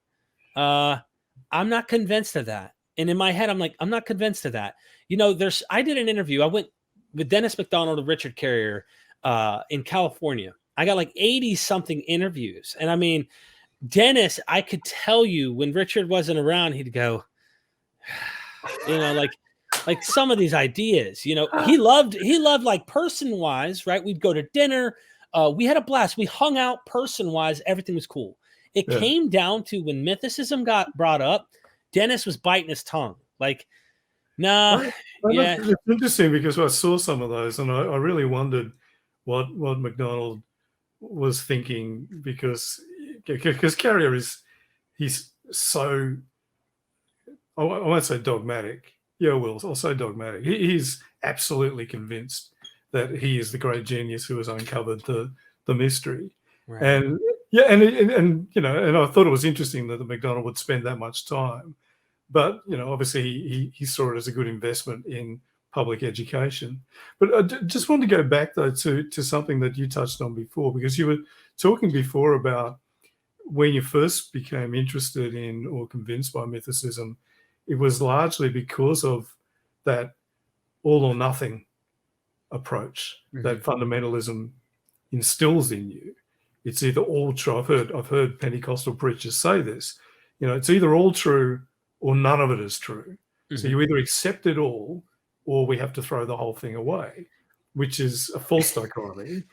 [SPEAKER 2] I'm not convinced of that. And in my head, I'm like, I'm not convinced of that. You know, I did an interview. I went with Dennis McDonald and Richard Carrier in California. I got like 80 something interviews. And I mean, Dennis, I could tell you when Richard wasn't around, he'd go, you know, like some of these ideas, you know, he loved like person wise, right? We'd go to dinner. We had a blast. We hung out person wise. Everything was cool. It came down to when mythicism got brought up, Dennis was biting his tongue. Like, no,
[SPEAKER 1] It's interesting because I saw some of those and I really wondered what McDonald was thinking because Carrier he's so, I won't say dogmatic. Yeah, I'll say dogmatic. He's absolutely convinced that he is the great genius who has uncovered the mystery. Right. And yeah, and you know, and I thought it was interesting that the McDonald would spend that much time. But, you know, obviously he saw it as a good investment in public education. But I just wanted to go back, though, to something that you touched on before, because you were talking before about when you first became interested in or convinced by mythicism, it was largely because of that all or nothing approach that fundamentalism instills in you. It's either all true. I've heard Pentecostal preachers say this. You know, it's either all true or none of it is true. So you either accept it all or we have to throw the whole thing away, which is a false dichotomy,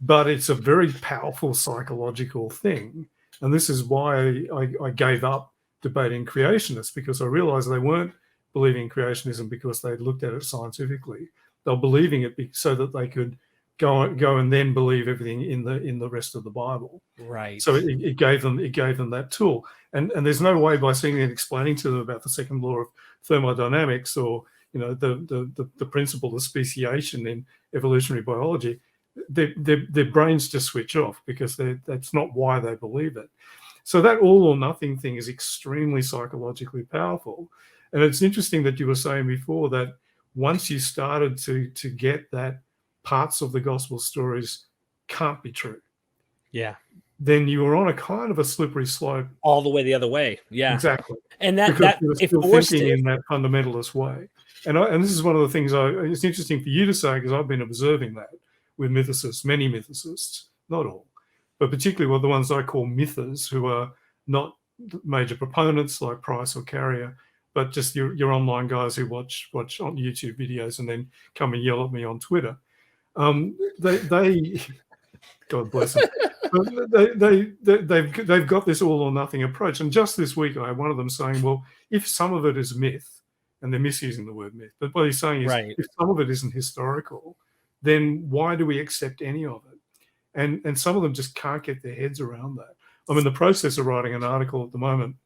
[SPEAKER 1] but it's a very powerful psychological thing. And this is why I gave up debating creationists, because I realized they weren't believing in creationism because they'd looked at it scientifically. They were believing it so that they could go and then believe everything in the rest of the Bible.
[SPEAKER 2] Right.
[SPEAKER 1] So it gave them that tool. And there's no way by sitting and explaining to them about the second law of thermodynamics or, you know, the principle of speciation in evolutionary biology, their brains just switch off because that's not why they believe it. So that all or nothing thing is extremely psychologically powerful. And it's interesting that you were saying before that once you started to get that parts of the gospel stories can't be true.
[SPEAKER 2] Yeah.
[SPEAKER 1] Then you were on a kind of a slippery slope.
[SPEAKER 2] All the way the other way. Yeah.
[SPEAKER 1] Exactly.
[SPEAKER 2] And
[SPEAKER 1] that you were still thinking in that fundamentalist way. And this is one of the things it's interesting for you to say, because I've been observing that with mythicists, many mythicists, not all, but particularly the ones I call mythers, who are not major proponents like Price or Carrier, but just your online guys who watch on YouTube videos and then come and yell at me on Twitter. They God bless them. They've got this all or nothing approach. And just this week, I had one of them saying, well, if some of it is myth, and they're misusing the word myth, but what he's saying is, if some of it isn't historical, then why do we accept any of it? And some of them just can't get their heads around that. I'm in the process of writing an article at the moment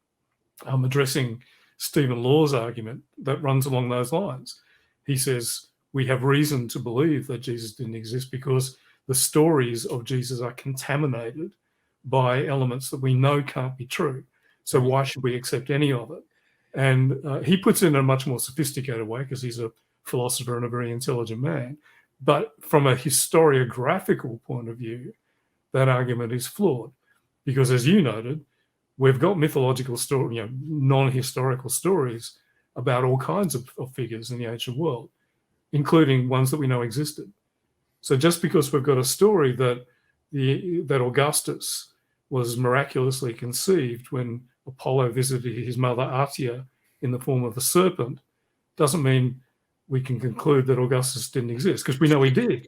[SPEAKER 1] addressing Stephen Law's argument that runs along those lines. He says we have reason to believe that Jesus didn't exist because the stories of Jesus are contaminated by elements that we know can't be true. So why should we accept any of it? And he puts it in a much more sophisticated way because he's a philosopher and a very intelligent man. But from a historiographical point of view, that argument is flawed because, as you noted, we've got mythological story, non-historical stories about all kinds of figures in the ancient world, including ones that we know existed. So just because we've got a story that Augustus was miraculously conceived when Apollo visited his mother Artia in the form of a serpent, doesn't mean we can conclude that Augustus didn't exist, because we know he did.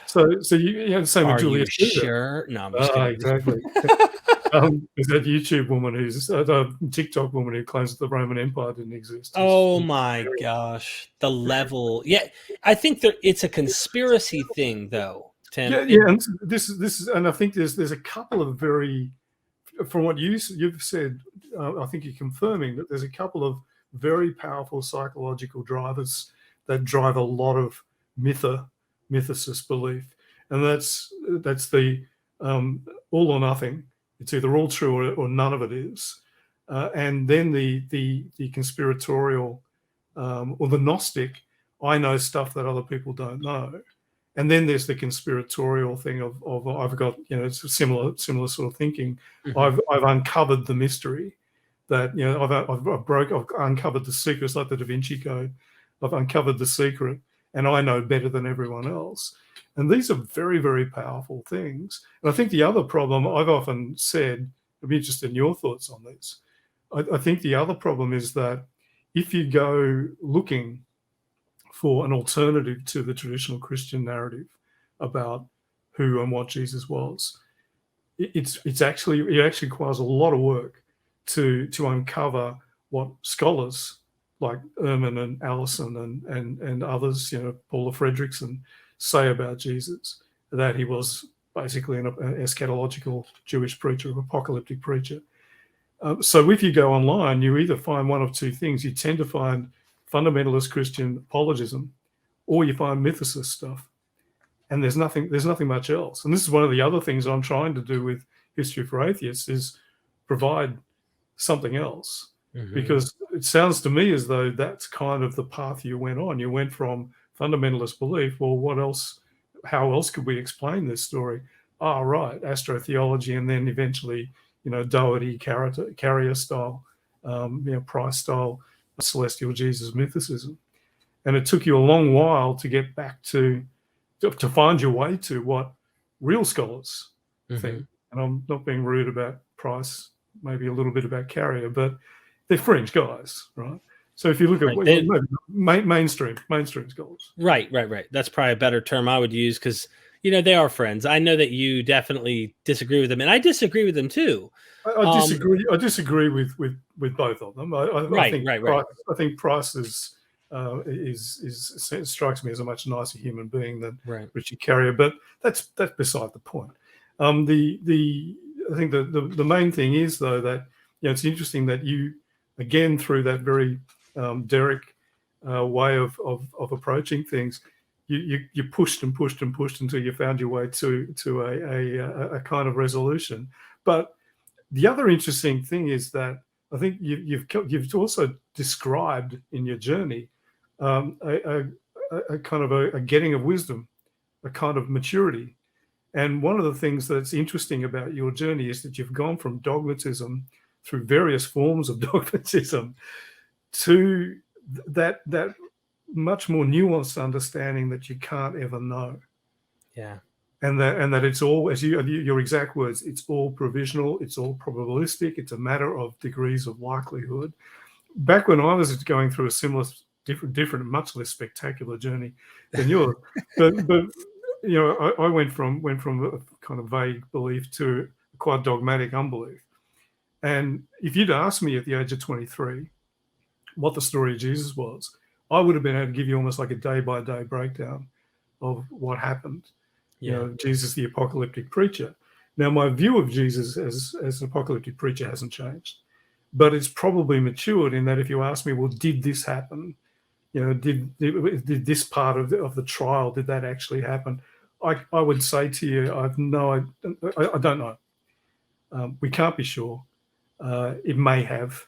[SPEAKER 1] So you had the same with Julius Caesar.
[SPEAKER 2] Sure? No, I'm just kidding.
[SPEAKER 1] Exactly. There's that YouTube woman TikTok woman who claims that the Roman Empire didn't exist.
[SPEAKER 2] Oh my gosh, the level! Yeah, I think that it's a conspiracy thing, though, Tim.
[SPEAKER 1] Yeah, and this is, and I think there's a couple of very, from what you've said, I think you're confirming that there's a couple of very powerful psychological drivers that drive a lot of mythicist belief, and that's the all or nothing. It's either all true or none of it is, and then the conspiratorial or the Gnostic. I know stuff that other people don't know, and then there's the conspiratorial thing of I've got, it's a similar sort of thinking. Mm-hmm. I've uncovered the mystery that I've uncovered the secrets, like the Da Vinci Code. I've uncovered the secret, and I know better than everyone else. And these are very, very powerful things. And I think the other problem, I've often said, I'd be interested in your thoughts on this. I think the other problem is that if you go looking for an alternative to the traditional Christian narrative about who and what Jesus was, it actually requires a lot of work to uncover what scholars like Ehrman and Allison and others, Paula Fredrickson, say about Jesus, that he was basically an eschatological Jewish preacher, an apocalyptic preacher. So if you go online, you either find one of two things. You tend to find fundamentalist Christian apologism, or you find mythicist stuff, and there's nothing much else. And this is one of the other things I'm trying to do with History for Atheists, is provide something else. Mm-hmm. Because it sounds to me as though that's kind of the path you went on. You went from fundamentalist belief, well, what else? How else could we explain this story? Right, astrotheology, and then eventually, Doherty, Carrier style, Price style, celestial Jesus mythicism. And it took you a long while to get back to find your way to what real scholars think. And I'm not being rude about Price, maybe a little bit about Carrier, but they're fringe guys, right? So if you look at mainstream scholars.
[SPEAKER 2] Right. That's probably a better term I would use, because, they are friends. I know that you definitely disagree with them, and I distragree with them too.
[SPEAKER 1] I disagree with both of them.
[SPEAKER 2] Right.
[SPEAKER 1] I think Price is strikes me as a much nicer human being than Richard Carrier, but that's beside the point. I think the main thing is, though, that it's interesting that you, again, through that very Derek way of approaching things, you pushed and pushed and pushed until you found your way to a kind of resolution. But the other interesting thing is that I think you've also described in your journey a kind of a getting of wisdom, a kind of maturity. And one of the things that's interesting about your journey is that you've gone from dogmatism through various forms of dogmatism to that much more nuanced understanding that you can't ever know.
[SPEAKER 2] Yeah.
[SPEAKER 1] And that it's all, as your exact words, it's all provisional, it's all probabilistic, it's a matter of degrees of likelihood. Back when I was going through a similar, different, much less spectacular journey than yours, but I went from a kind of vague belief to quite dogmatic unbelief. And if you'd asked me at the age of 23 what the story of Jesus was, I would have been able to give you almost like a day-by-day breakdown of what happened. Jesus, the apocalyptic preacher. Now, my view of Jesus as an apocalyptic preacher hasn't changed, but it's probably matured in that if you ask me, well, did this happen? Did this part of the trial, did that actually happen? I would say to you, I don't know. We can't be sure. It may have,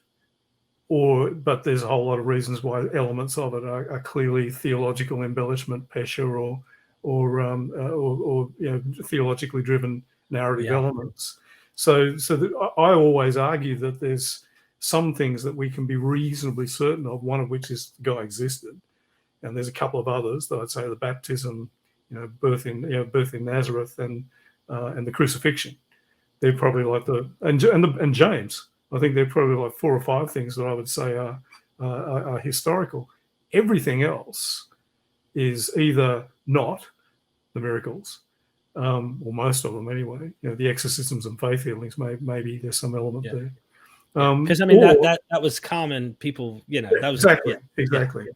[SPEAKER 1] but there's a whole lot of reasons why elements of it are clearly theological embellishment, pesher, or theologically driven narrative elements. So I always argue that there's some things that we can be reasonably certain of, one of which is the guy existed. And there's a couple of others that I'd say: the baptism, birth in Nazareth, and the crucifixion. They're probably like and James. I think they're probably like 4 or 5 things that I would say are historical. Everything else is either not the miracles, or most of them anyway. The exorcisms and faith healings, maybe there's some element there.
[SPEAKER 2] Because that was common. People, that was
[SPEAKER 1] exactly.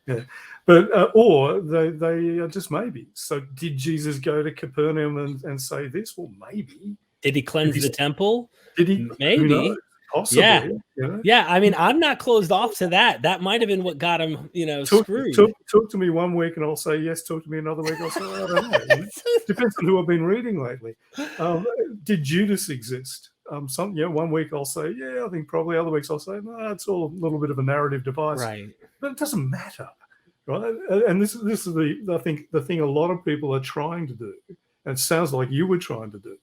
[SPEAKER 1] But or they are just maybe. So did Jesus go to Capernaum and say this? Well, maybe.
[SPEAKER 2] Did he cleanse the temple?
[SPEAKER 1] Did he?
[SPEAKER 2] Maybe.
[SPEAKER 1] Possibly.
[SPEAKER 2] Yeah. I mean, I'm not closed off to that. That might have been what got him, screwed.
[SPEAKER 1] Talk to me one week and I'll say yes. Talk to me another week, I'll say, I don't know. Depends on who I've been reading lately. Did Judas exist? 1 week I'll say, yeah, I think probably. Other weeks I'll say, no, it's all a little bit of a narrative device.
[SPEAKER 2] Right.
[SPEAKER 1] But it doesn't matter. Right. And this is I think the thing a lot of people are trying to do, and it sounds like you were trying to do,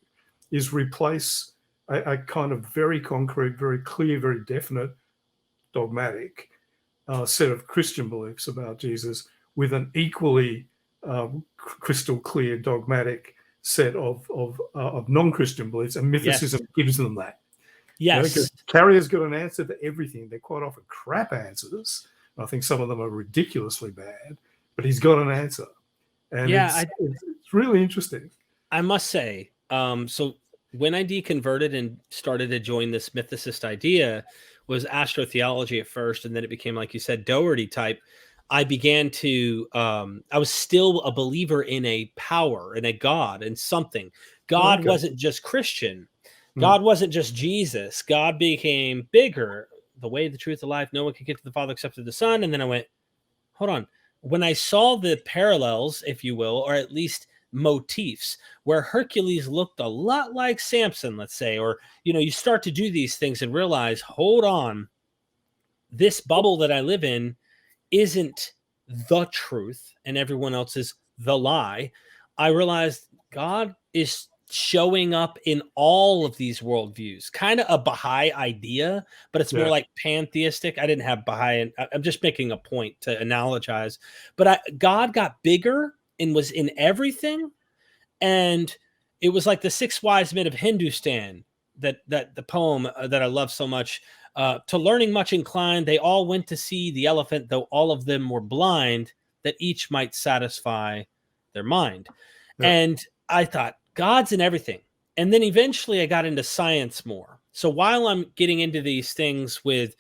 [SPEAKER 1] is replace a kind of very concrete, very clear, very definite, dogmatic set of Christian beliefs about Jesus with an equally crystal clear, dogmatic set of non-Christian beliefs, and mythicism gives them that.
[SPEAKER 2] Yes.
[SPEAKER 1] Because Carrier's got an answer to everything. They're quite often crap answers. I think some of them are ridiculously bad, but he's got an answer. And it's really interesting.
[SPEAKER 2] I must say, so when I deconverted and started to join this mythicist idea, was astrotheology at first, and then it became, like you said, Doherty type. I began to, I was still a believer in a power, in a God, in something. God wasn't just Christian. God wasn't just Jesus. God became bigger. The way, the truth, the life, no one can get to the Father except through the Son. And then I went, hold on. When I saw the parallels, if you will, or at least motifs, where Hercules looked a lot like Samson, let's say, or, you start to do these things and realize, hold on, this bubble that I live in isn't the truth and everyone else is the lie. I realized God is showing up in all of these worldviews, kind of a Baha'i idea, but it's more like pantheistic. I didn't have Baha'i. I'm just making a point to analogize, but God got bigger and was in everything. And it was like the 6 wise men of Hindustan, that the poem that I love so much. To learning much inclined, they all went to see the elephant, though all of them were blind, that each might satisfy their mind. And I thought, God's in everything. And then eventually I got into science more. So while I'm getting into these things with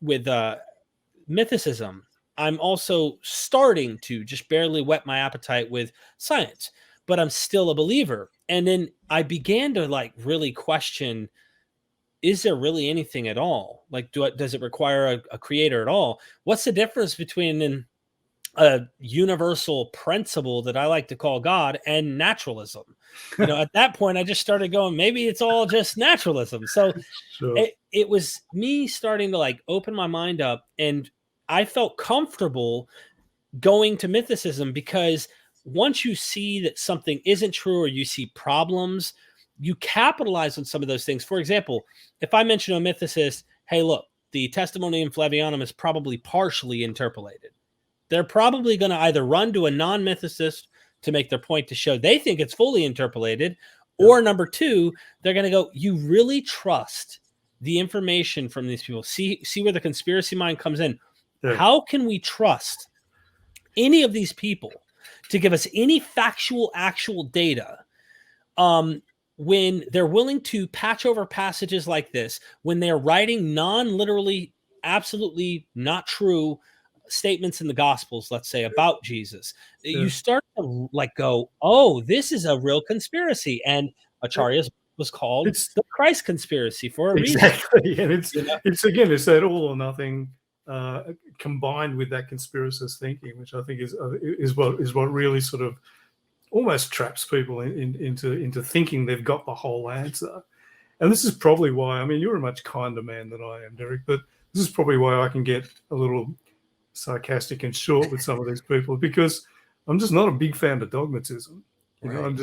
[SPEAKER 2] mythicism, I'm also starting to just barely whet my appetite with science, but I'm still a believer. And then I began to really question, is there really anything at all? Does it require a creator at all? What's the difference between a universal principle that I like to call God and naturalism? At that point, I just started going, maybe it's all just naturalism. So it was me starting to open my mind up, and I felt comfortable going to mythicism, because once you see that something isn't true or you see problems, you capitalize on some of those things. For example, if I mention a mythicist, hey, look, the Testimonium Flavianum is probably partially interpolated. They're probably going to either run to a non-mythicist to make their point to show they think it's fully interpolated, or number 2, they're going to go, you really trust the information from these people. See where the conspiracy mind comes in. Yeah. How can we trust any of these people to give us any factual, actual data when they're willing to patch over passages like this, when they're writing non-literally, absolutely not true statements in the Gospels, let's say, about Jesus? You start to go, oh, this is a real conspiracy. And Acharya's was called
[SPEAKER 1] It's
[SPEAKER 2] the Christ conspiracy for a reason.
[SPEAKER 1] exactly, and
[SPEAKER 2] You know?
[SPEAKER 1] it's again, it's that all or nothing combined with that conspiracist thinking, which I think is what really sort of almost traps people into thinking they've got the whole answer. And this is probably why, I mean, you're a much kinder man than I am, Derek, but this is probably why I can get a little sarcastic and short with some of these people, because I'm just not a big fan of dogmatism. You know,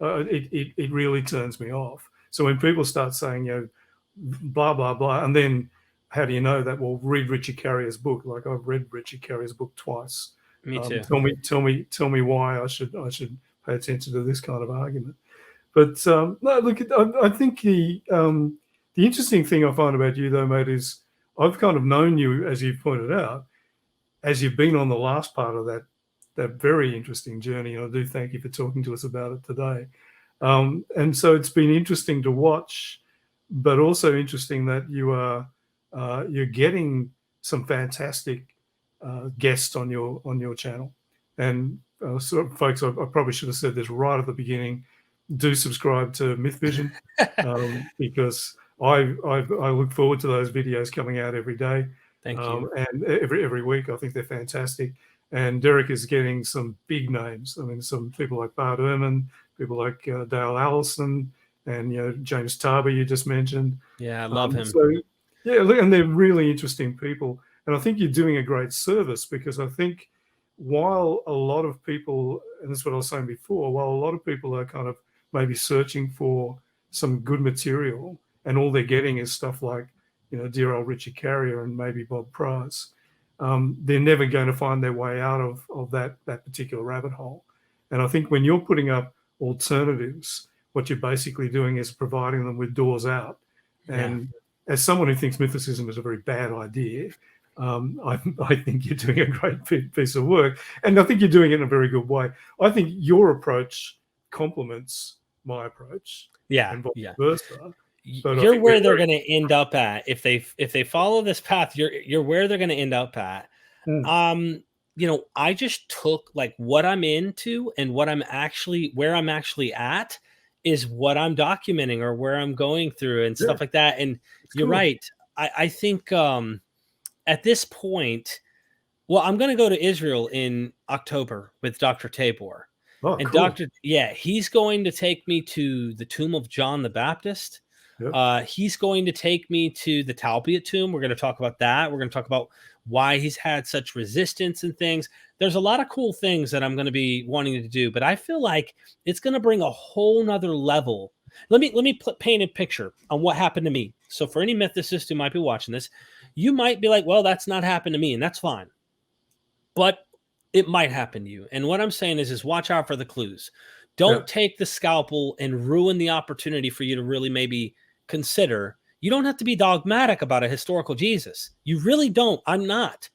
[SPEAKER 1] it really turns me off. So when people start saying, you know, blah, blah, blah, and then how do you know that? Well, read Richard Carrier's book. Like, I've read Richard Carrier's book twice.
[SPEAKER 2] Me too.
[SPEAKER 1] Tell me why I should pay attention to this kind of argument. But no, look, I think the interesting thing I find about you, though, mate, is I've kind of known you, as you pointed out, as you've been on the last part of that very interesting journey. And I do thank you for talking to us about it today. And so it's been interesting to watch, but also interesting that you're getting some fantastic guests on your channel. And so, folks, I probably should have said this right at the beginning. Do subscribe to Mythvision because I look forward to those videos coming out every day.
[SPEAKER 2] Thank you.
[SPEAKER 1] And every week. I think they're fantastic. And Derek is getting some big names. I mean, some people like Bart Ehrman, people like Dale Allison, and James Tarber you just mentioned.
[SPEAKER 2] Yeah, I love him.
[SPEAKER 1] So yeah, and they're really interesting people. And I think you're doing a great service, because I think while a lot of people, and that's what I was saying before, while a lot of people are kind of maybe searching for some good material, and all they're getting is stuff like, dear old Richard Carrier and maybe Bob Price, they're never going to find their way out of that particular rabbit hole. And I think when you're putting up alternatives, what you're basically doing is providing them with doors out. And as someone who thinks mythicism is a very bad idea, I think you're doing a great piece of work. And I think you're doing it in a very good way. I think your approach complements my approach.
[SPEAKER 2] Yeah.
[SPEAKER 1] And vice versa. But
[SPEAKER 2] you're where they're going to end up at if they follow this path. You're where they're going to end up at. I just took like what I'm into and where I'm actually at is what I'm documenting or where I'm going through and stuff like that. And you're right. I think at this point, well, I'm going to go to Israel in October with Dr. Tabor.
[SPEAKER 1] Oh,
[SPEAKER 2] and
[SPEAKER 1] cool.
[SPEAKER 2] He's going to take me to the tomb of John the Baptist. Yep. He's going to take me to the Talpiot tomb. We're going to talk about that. We're going to talk about why he's had such resistance and things. There's a lot of cool things that I'm going to be wanting to do, but I feel like it's going to bring a whole nother level. Let me paint a picture on what happened to me. So for any mythicists who might be watching this, you might be like, well, that's not happened to me, and that's fine. But it might happen to you. And what I'm saying is watch out for the clues. Don't take the scalpel and ruin the opportunity for you to really maybe consider. You don't have to be dogmatic about a historical Jesus. You really don't. I'm not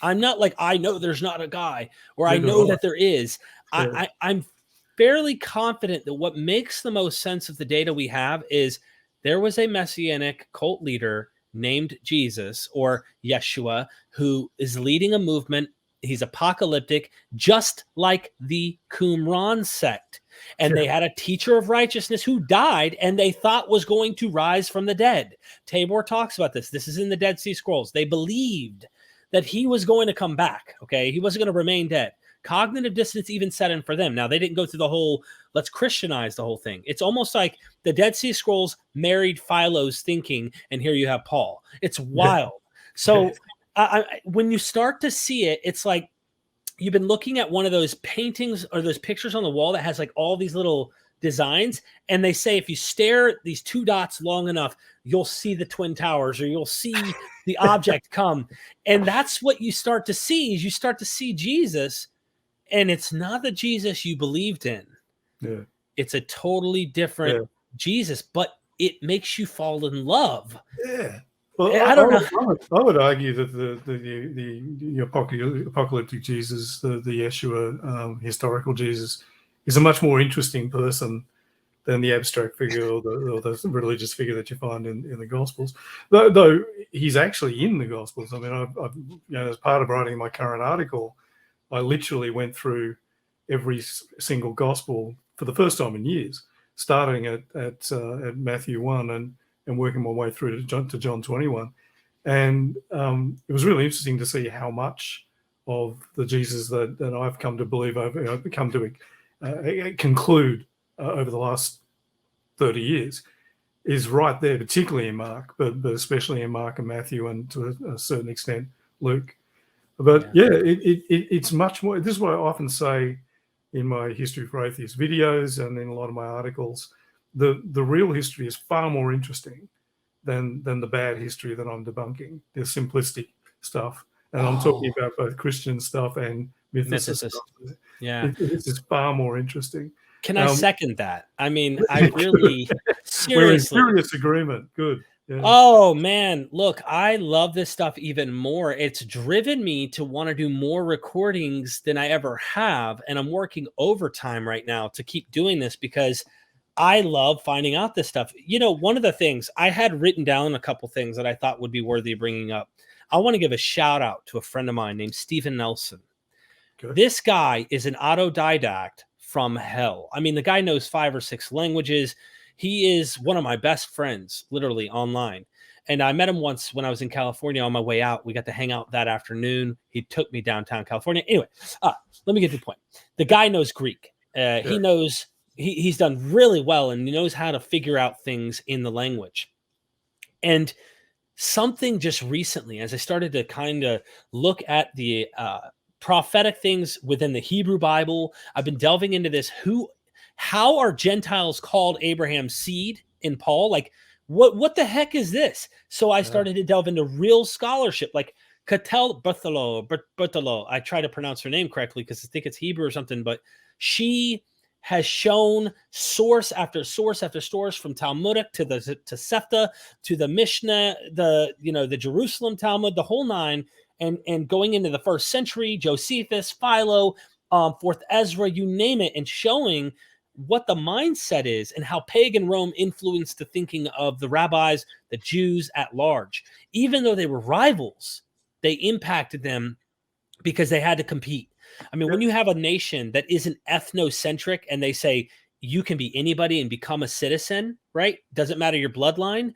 [SPEAKER 2] like, I know there's not a guy, or I know that there is. I'm fairly confident that what makes the most sense of the data we have is there was a messianic cult leader named Jesus or Yeshua who is leading a movement. He's apocalyptic, just like the Qumran sect. And they had a teacher of righteousness who died and they thought was going to rise from the dead. Tabor talks about this. This is in the Dead Sea Scrolls. They believed that he was going to come back. Okay. He wasn't going to remain dead. Cognitive dissonance even set in for them. Now, they didn't go through the whole, let's Christianize the whole thing. It's almost like the Dead Sea Scrolls married Philo's thinking, and here you have Paul. It's wild. So when you start to see it, it's like you've been looking at one of those paintings or those pictures on the wall that has like all these little designs. And they say, if you stare at these two dots long enough, you'll see the Twin Towers, or you'll see the object come. And that's what you start to see, is you start to see Jesus. And it's not the Jesus you believed in. Yeah. It's a totally different Jesus, but it makes you fall in love.
[SPEAKER 1] Yeah. Well, I don't know. I would argue that the apocalyptic Jesus, the Yeshua historical Jesus, is a much more interesting person than the abstract figure or the religious figure that you find in the Gospels. Though he's actually in the Gospels. I mean, I've as part of writing my current article, I literally went through every single Gospel for the first time in years. starting at Matthew 1 and working my way through to John 21. And it was really interesting to see how much of the Jesus that I've come to believe, come to conclude over the last 30 years is right there, particularly in Mark, but especially in Mark and Matthew, and to a certain extent Luke. But it's much more. This is what I often say in my History for Atheists videos and in a lot of my articles. The real history is far more interesting than the bad history that I'm debunking, the simplistic stuff. And I'm talking about both Christian stuff and mythicist stuff.
[SPEAKER 2] Yeah.
[SPEAKER 1] This is far more interesting.
[SPEAKER 2] Can I second that? I mean, I really, seriously.
[SPEAKER 1] We're in serious agreement. Good. Yeah.
[SPEAKER 2] Oh, man. Look, I love this stuff even more. It's driven me to want to do more recordings than I ever have. And I'm working overtime right now to keep doing this because I love finding out this stuff. You know, one of the things I had written down, a couple things that I thought would be worthy of bringing up. I want to give a shout out to a friend of mine named Stephen Nelson. Okay. This guy is an autodidact from hell. I mean, the guy knows 5 or 6 languages. He is one of my best friends, literally online. And I met him once when I was in California on my way out. We got to hang out that afternoon. He took me downtown California. Anyway, let me get to the point. The guy knows Greek. He knows, he's done really well, and he knows how to figure out things in the language. And something just recently, as I started to kind of look at the prophetic things within the Hebrew Bible, I've been delving into this. How are Gentiles called Abraham's seed in Paul? Like, what the heck is this? So I started to delve into real scholarship, like Catel Bertolo. I try to pronounce her name correctly because I think it's Hebrew or something, but she has shown source after source after source, from Talmudic to Sefta to the Mishnah, the Jerusalem Talmud, the whole nine, and going into the 1st century, Josephus, Philo, 4th Ezra, you name it, and showing what the mindset is and how pagan Rome influenced the thinking of the rabbis, the Jews at large. Even though they were rivals, they impacted them because they had to compete. I mean, when you have a nation that isn't ethnocentric and they say you can be anybody and become a citizen, right? Doesn't matter your bloodline.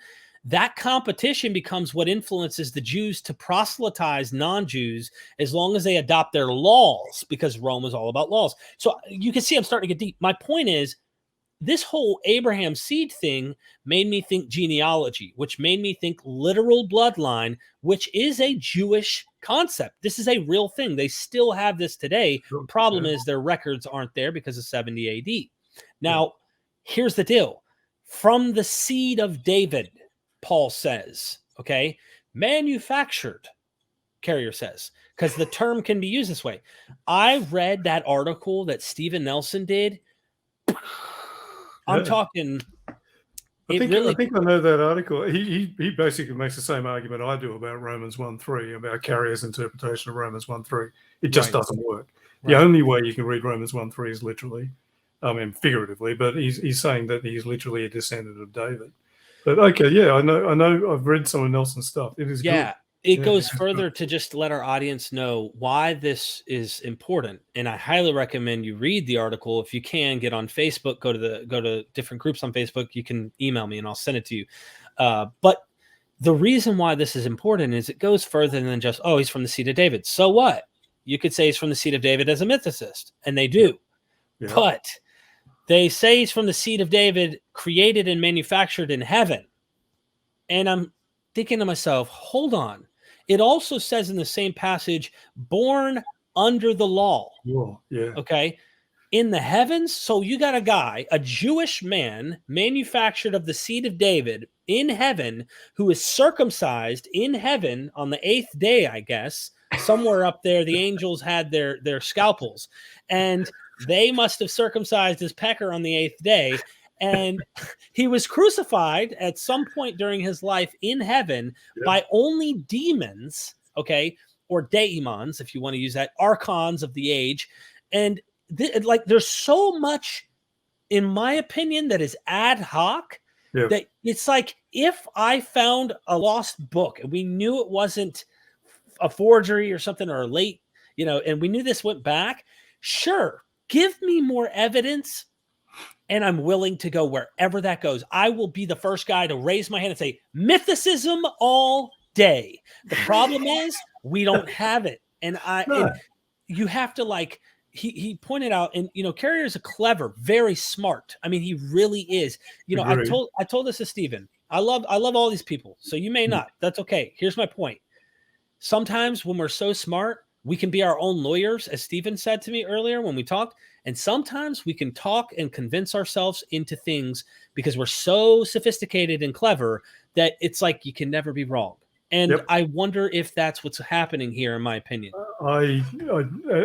[SPEAKER 2] That competition becomes what influences the Jews to proselytize non-Jews as long as they adopt their laws, because Rome is all about laws. So you can see I'm starting to get deep. My point is, this whole Abraham seed thing made me think genealogy, which made me think literal bloodline, which is a Jewish concept. This is a real thing. They still have this today. The problem is their records aren't there because of 70 AD. Now, here's the deal. From the seed of David, Paul says, okay, manufactured, Carrier says, because the term can be used this way. I read that article that Stephen Nelson did. I'm talking.
[SPEAKER 1] I think I know that article. He basically makes the same argument I do about Romans 1:3, about Carrier's interpretation of Romans 1:3. It just doesn't work. Right. The only way you can read Romans 1:3 is literally, I mean, figuratively, but he's saying that he's literally a descendant of David. But okay, I know. I've read some of Nelson's stuff. It is good.
[SPEAKER 2] It goes further to just let our audience know why this is important. And I highly recommend you read the article. If you can, get on Facebook, go to different groups on Facebook. You can email me and I'll send it to you. But the reason why this is important is it goes further than just, oh, he's from the seed of David. So what? You could say he's from the seed of David as a mythicist, and they do. Yeah. But they say he's from the seed of David, created and manufactured in heaven. And I'm thinking to myself, hold on. It also says in the same passage, born under the law.
[SPEAKER 1] Whoa, yeah.
[SPEAKER 2] Okay. In the heavens. So you got a guy, a Jewish man, manufactured of the seed of David in heaven, who is circumcised in heaven on the 8th day, I guess. Somewhere up there, the angels had their scalpels, and they must have circumcised his pecker on the 8th day. And he was crucified at some point during his life in heaven by only demons, okay, or daemons, if you want to use that, archons of the age. And there's so much, in my opinion, that is ad hoc, that it's like if I found a lost book and we knew it wasn't a forgery or something, or and we knew this went back, sure, give me more evidence. and I'm willing to go wherever that goes. I will be the first guy to raise my hand and say, Mythicism all day. The problem is we don't have it. And
[SPEAKER 1] No.
[SPEAKER 2] you have to, like, he pointed out, and Carrier is a clever, very smart. I mean, he really is.
[SPEAKER 1] Agreed.
[SPEAKER 2] I told this to Stephen. I love all these people. So you may not. That's okay. Here's my point. Sometimes when we're so smart, we can be our own lawyers, as Stephen said to me earlier when we talked. And sometimes we can talk and convince ourselves into things because we're so sophisticated and clever that it's like you can never be wrong. And I wonder if that's what's happening here, in my opinion.
[SPEAKER 1] I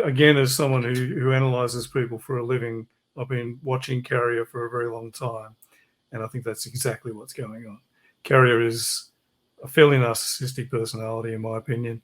[SPEAKER 1] again, as someone who analyzes people for a living, I've been watching Carrier for a very long time, and I think that's exactly what's going on. Carrier is a fairly narcissistic personality, in my opinion.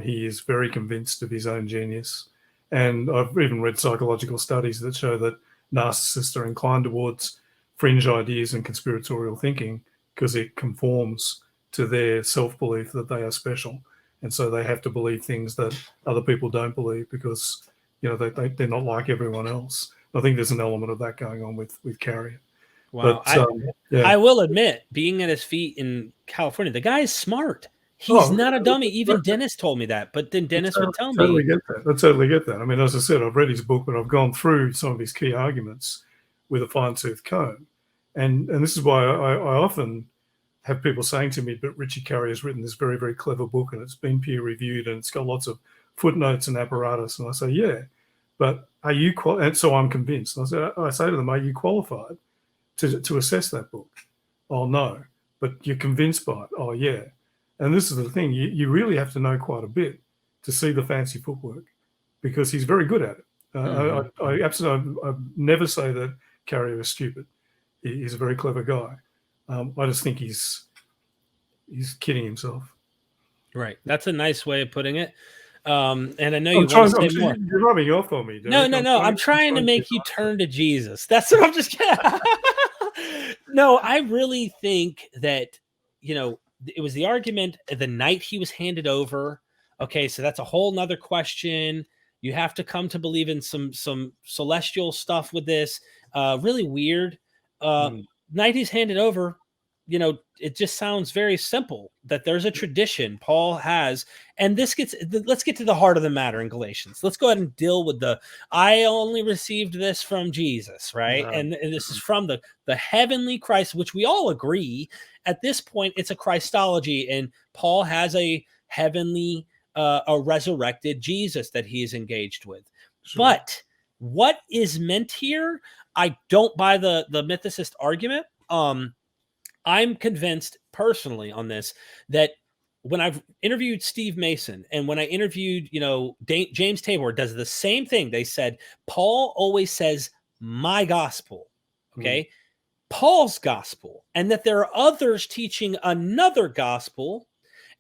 [SPEAKER 1] He is very convinced of his own genius. And I've even read psychological studies that show that narcissists are inclined towards fringe ideas and conspiratorial thinking because it conforms to their self-belief that they are special. And so they have to believe things that other people don't believe because, they're not like everyone else. I think there's an element of that going on with Carrier.
[SPEAKER 2] Wow. But, I will admit, being at his feet in California, the guy is smart. He's not a dummy. Even Dennis told me that, but then Dennis would tell me.
[SPEAKER 1] I totally get that. I mean, as I said, I've read his book, but I've gone through some of his key arguments with a fine-tooth comb. And this is why I often have people saying to me, but Richie Carrier has written this very, very clever book and it's been peer-reviewed and it's got lots of footnotes and apparatus. And I say, yeah, but are you and so I'm convinced. I say to them, are you qualified to assess that book? Oh, no. But you're convinced by it? Oh, yeah. And this is the thing, you really have to know quite a bit to see the fancy footwork because he's very good at it. I absolutely, I never say that Carrier is stupid. He's a very clever guy. I just think he's kidding himself.
[SPEAKER 2] Right. That's a nice way of putting it. And I know you want to say more.
[SPEAKER 1] You're rubbing off on me, Derek.
[SPEAKER 2] No. I'm trying to make you turn to Jesus. That's what I'm just kidding. No, I really think that, it was the argument the night he was handed over. Okay, so that's a whole nother question. You have to come to believe in some celestial stuff with this. Really weird. Night he's handed over, it just sounds very simple that there's a tradition Paul has. And let's get to the heart of the matter in Galatians. Let's go ahead and deal with I only received this from Jesus, right? And this is from the heavenly Christ, which we all agree. At this point, it's a Christology, and Paul has a heavenly, a resurrected Jesus that he is engaged with. Sure. But what is meant here, I don't buy the mythicist argument. I'm convinced personally on this that when I've interviewed Steve Mason and when I interviewed, James Tabor does the same thing. They said, Paul always says my gospel. Okay. Paul's gospel, and that there are others teaching another gospel,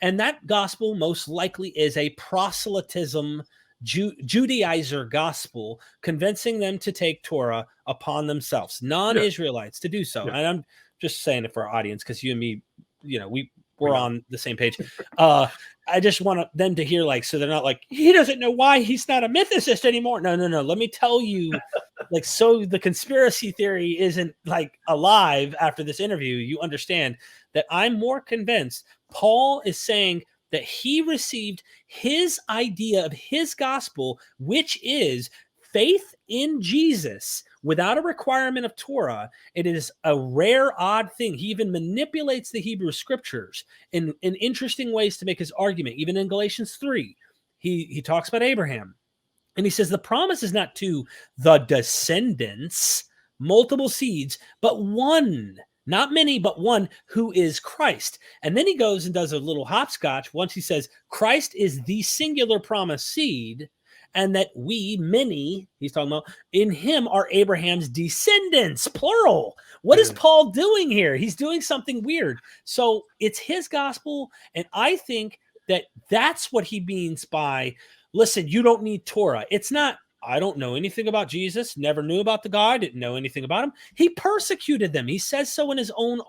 [SPEAKER 2] and that gospel most likely is a proselytism Judaizer gospel, convincing them to take Torah upon themselves, non-Israelites to do so. And I'm just saying it for our audience because you and me, we're on the same page. I just want them to hear, so they're not like, he doesn't know why he's not a mythicist anymore. No. Let me tell you, so the conspiracy theory isn't alive after this interview. You understand that I'm more convinced Paul is saying that he received his idea of his gospel, which is faith in Jesus without a requirement of Torah. It is a rare, odd thing. He even manipulates the Hebrew scriptures in interesting ways to make his argument. Even in Galatians 3, he talks about Abraham. And he says the promise is not to the descendants, multiple seeds, but one, not many, but one, who is Christ. And then he goes and does a little hopscotch once he says Christ is the singular promised seed, and that we, many, he's talking about, in him are Abraham's descendants, plural. What is Paul doing here? He's doing something weird. So it's his gospel, and I think that that's what he means by, listen, you don't need Torah. It's not, I don't know anything about Jesus, never knew about the God, didn't know anything about him. He persecuted them. He says so in his own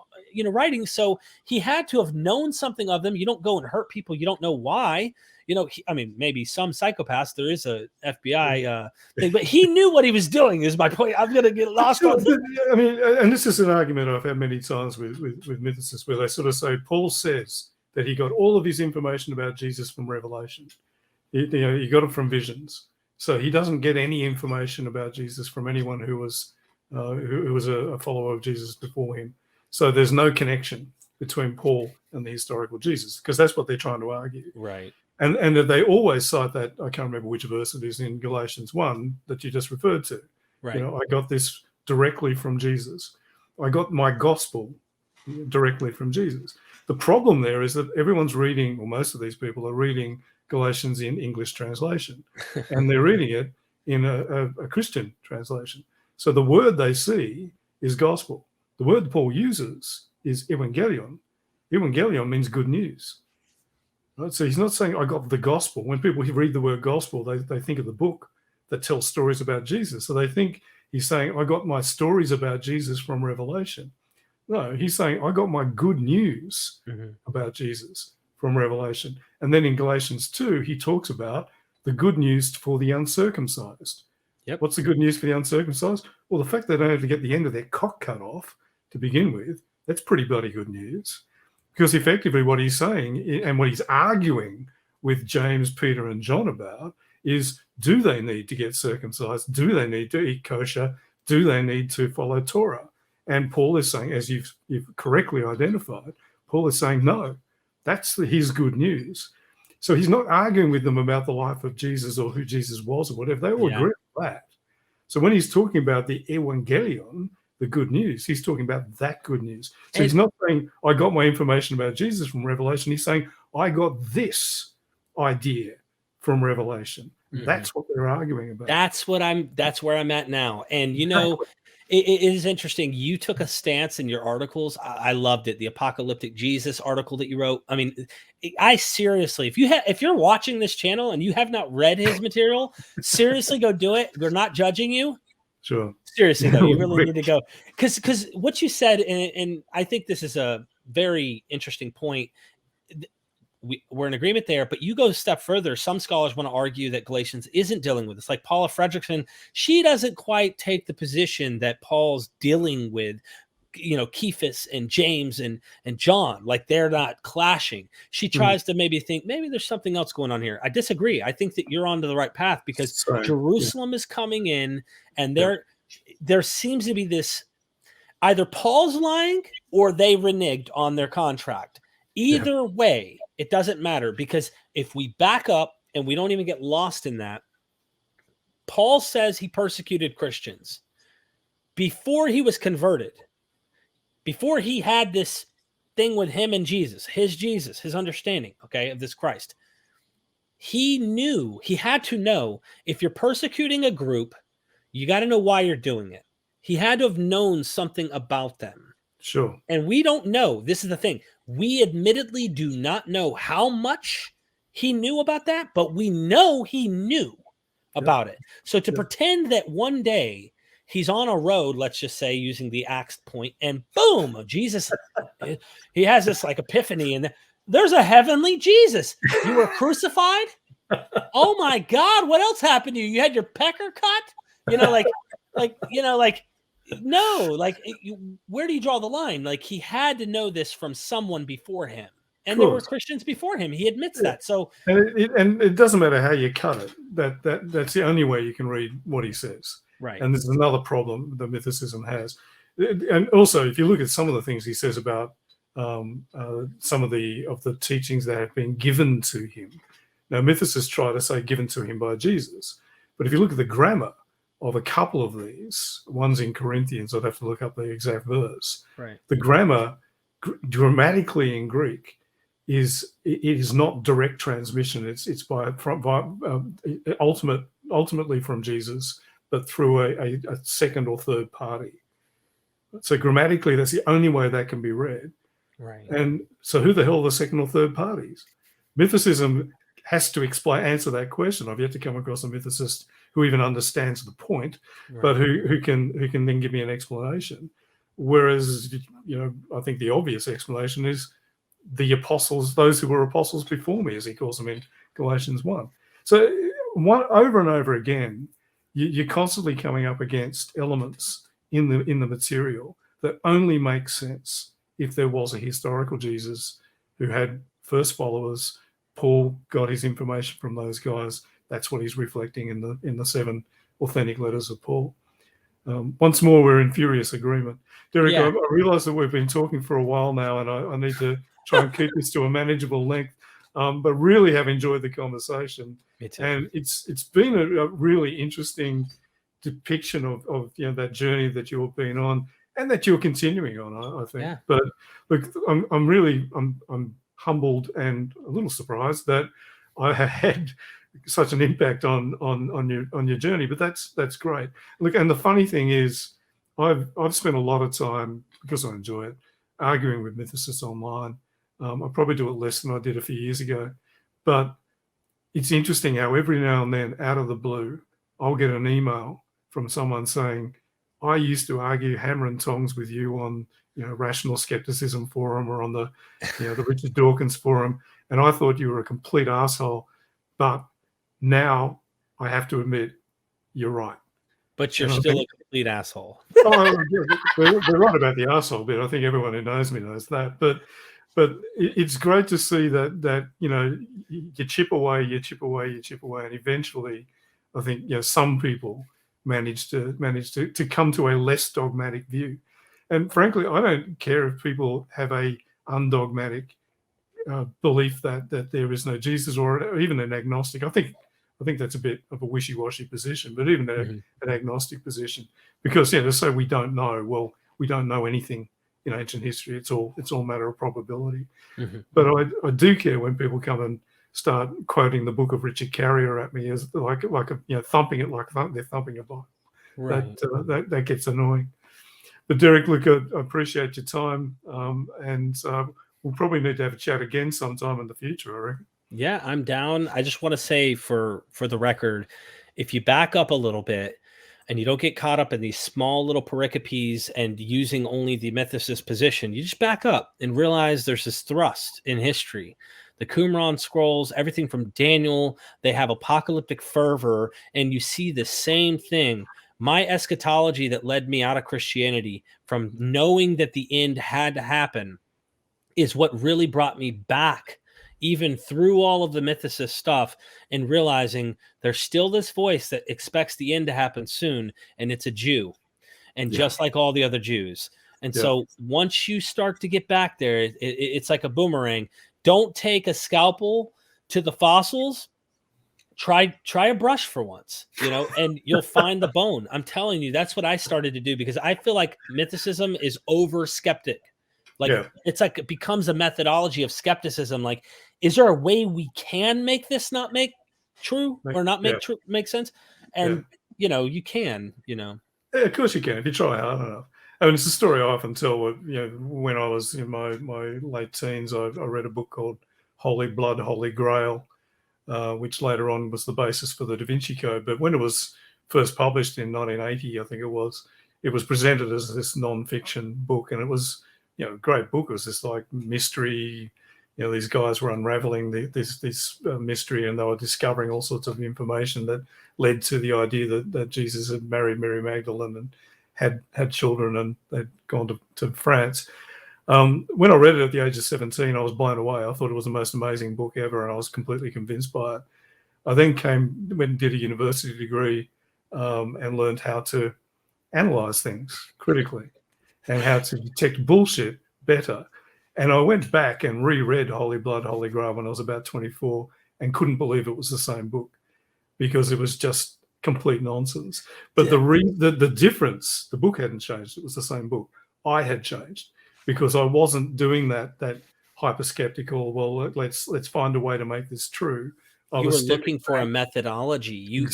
[SPEAKER 2] writing. So he had to have known something of them. You don't go and hurt people you don't know why. I mean, maybe some psychopaths, there is a FBI thing, but he knew what he was doing is my point. I'm going to get lost on this.
[SPEAKER 1] I mean, and this is an argument I've had many times with mythicists, where they sort of say, Paul says that he got all of his information about Jesus from Revelation. He got it from visions. So he doesn't get any information about Jesus from anyone who was a follower of Jesus before him. So there's no connection between Paul and the historical Jesus, because that's what they're trying to argue.
[SPEAKER 2] Right.
[SPEAKER 1] And that they always cite that, I can't remember which verse it is in Galatians 1 that you just referred to.
[SPEAKER 2] Right.
[SPEAKER 1] I got this directly from Jesus. I got my gospel directly from Jesus. The problem there is that everyone's reading, or most of these people are reading Galatians in English translation, and they're reading it in a Christian translation. So the word they see is gospel. The word Paul uses is evangelion. Evangelion means good news. Right? So he's not saying I got the gospel. When people read the word gospel, they think of the book that tells stories about Jesus. So they think he's saying I got my stories about Jesus from Revelation. No, he's saying I got my good news about Jesus from Revelation. And then in Galatians 2, he talks about the good news for the uncircumcised.
[SPEAKER 2] Yep.
[SPEAKER 1] What's the good news for the uncircumcised? Well, the fact they don't have to get the end of their cock cut off to begin with, that's pretty bloody good news. Because effectively what he's saying, and what he's arguing with James, Peter, and John about, is do they need to get circumcised? Do they need to eat kosher? Do they need to follow Torah? And Paul is saying, as you've correctly identified, Paul is saying, no, that's his good news. So he's not arguing with them about the life of Jesus or who Jesus was or whatever. They all agree with that. So when he's talking about the evangelion, the good news, he's talking about that good news. So he's not saying, I got my information about Jesus from Revelation. He's saying, I got this idea from Revelation. That's what they're arguing about.
[SPEAKER 2] That's where I'm at now. And, it is interesting. You took a stance in your articles. I loved it. The Apocalyptic Jesus article that you wrote. I mean, I seriously, if you're watching this channel and you have not read his material, seriously go do it. We're not judging you.
[SPEAKER 1] Sure.
[SPEAKER 2] Seriously, though, you really need to go. Because what you said, and I think this is a very interesting point. We're in agreement there, but you go a step further. Some scholars want to argue that Galatians isn't dealing with this. Like Paula Fredrickson, she doesn't quite take the position that Paul's dealing with, Cephas and James and John, like they're not clashing. She tries to maybe think, maybe there's something else going on here. I disagree. I think that you're onto the right path because Jerusalem is coming in, and there seems to be this, either Paul's lying or they reneged on their contract. Either way, it doesn't matter, because if we back up and we don't even get lost in that, Paul says he persecuted Christians before he was converted, before he had this thing with him and Jesus, his understanding, of this Christ. He had to know, if you're persecuting a group, you got to know why you're doing it. He had to have known something about them.
[SPEAKER 1] Sure.
[SPEAKER 2] And we don't know. This is the thing. We admittedly do not know how much he knew about that, but we know he knew about it. So to pretend that one day he's on a road, let's just say, using the axe point, and boom, Jesus, he has this like epiphany, and there's a heavenly Jesus. You were crucified? Oh my God, what else happened to you? You had your pecker cut? No, where do you draw the line? Like, he had to know this from someone before him, and there were Christians before him. He admits that. So,
[SPEAKER 1] and it doesn't matter how you cut it. That's the only way you can read what he says.
[SPEAKER 2] Right.
[SPEAKER 1] And this is another problem that mythicism has. And also, if you look at some of the things he says about some of the teachings that have been given to him. Now, mythicists try to say given to him by Jesus, but if you look at the grammar of a couple of these, one's in Corinthians, I'd have to look up the exact verse.
[SPEAKER 2] Right.
[SPEAKER 1] The grammar, grammatically in Greek, it is not direct transmission. It's ultimately from Jesus, but through a second or third party. So grammatically, that's the only way that can be read.
[SPEAKER 2] Right.
[SPEAKER 1] And so, who the hell are the second or third parties? Mythicism has to answer that question. I've yet to come across a mythicist who even understands the point, but who can then give me an explanation. Whereas, I think the obvious explanation is the apostles, those who were apostles before me, as he calls them in Galatians 1. So over and over again, you're constantly coming up against elements in the material that only make sense if there was a historical Jesus who had first followers. Paul got his information from those guys. That's what he's reflecting in the 7 authentic letters of Paul. Once more, we're in furious agreement. Derek,
[SPEAKER 2] Yeah.
[SPEAKER 1] I realise that we've been talking for a while now, and I need to try and keep this to a manageable length, but really have enjoyed the conversation.
[SPEAKER 2] Me too.
[SPEAKER 1] And it's been a really interesting depiction of that journey that you've been on and that you're continuing on, I think.
[SPEAKER 2] Yeah.
[SPEAKER 1] But look, I'm humbled and a little surprised that I had such an impact on your journey, but that's great. Look, and the funny thing is, I've spent a lot of time, because I enjoy it, arguing with mythicists online. I probably do it less than I did a few years ago, but it's interesting how every now and then, out of the blue, I'll get an email from someone saying, I used to argue hammer and tongs with you on Rational Skepticism forum or on the the Richard Dawkins forum, and I thought you were a complete asshole, but now I have to admit you're right.
[SPEAKER 2] But you're still a complete asshole.
[SPEAKER 1] Oh, they're right about the asshole bit. I think everyone who knows me knows that. But it's great to see that you chip away, and eventually, I think some people manage to come to a less dogmatic view. And frankly, I don't care if people have a undogmatic belief that there is no Jesus, or even an agnostic. I think that's a bit of a wishy-washy position, but even an agnostic position, because to say we don't know, well, we don't know anything in ancient history. It's all matter of probability. But I do care when people come and start quoting the book of Richard Carrier at me as like thumping it like they're thumping a Bible. Right. That gets annoying. But Derek, look, I appreciate your time, and we'll probably need to have a chat again sometime in the future, I reckon.
[SPEAKER 2] Yeah, I'm down. I just want to say for the record, if you back up a little bit and you don't get caught up in these small little pericopes and using only the mythicist position, you just back up and realize there's this thrust in history. The Qumran scrolls, everything from Daniel, they have apocalyptic fervor, and you see the same thing. My eschatology that led me out of Christianity, from knowing that the end had to happen, is what really brought me back, even through all of the mythicist stuff, and realizing there's still this voice that expects the end to happen soon, and it's a Jew, and just like all the other Jews. And so once you start to get back there, it's like a boomerang. Don't take a scalpel to the fossils. Try a brush for once, and you'll find the bone. I'm telling you, that's what I started to do, because I feel like mythicism is over skeptic. It's like it becomes a methodology of skepticism. Like, is there a way we can make this not make true or not make sense? And you can, Yeah,
[SPEAKER 1] of course you can if you try hard enough. I mean, it's a story I often tell. When I was in my late teens, I read a book called Holy Blood, Holy Grail, which later on was the basis for the Da Vinci Code. But when it was first published in 1980, I think it was presented as this non-fiction book, and it was a great book. It was this like mystery. These guys were unraveling this mystery, and they were discovering all sorts of information that led to the idea that Jesus had married Mary Magdalene and had children, and they'd gone to France. When I read it at the age of 17, I was blown away. I thought it was the most amazing book ever, and I was completely convinced by it. I then went and did a university degree and learned how to analyze things critically and how to detect bullshit better. And I went back and reread Holy Blood, Holy Grail when I was about 24 and couldn't believe it was the same book, because it was just complete nonsense. But the difference, the book hadn't changed. It was the same book. I had changed, because I wasn't doing that hyper skeptical. Well, let's find a way to make this true.
[SPEAKER 2] You were looking for a methodology. You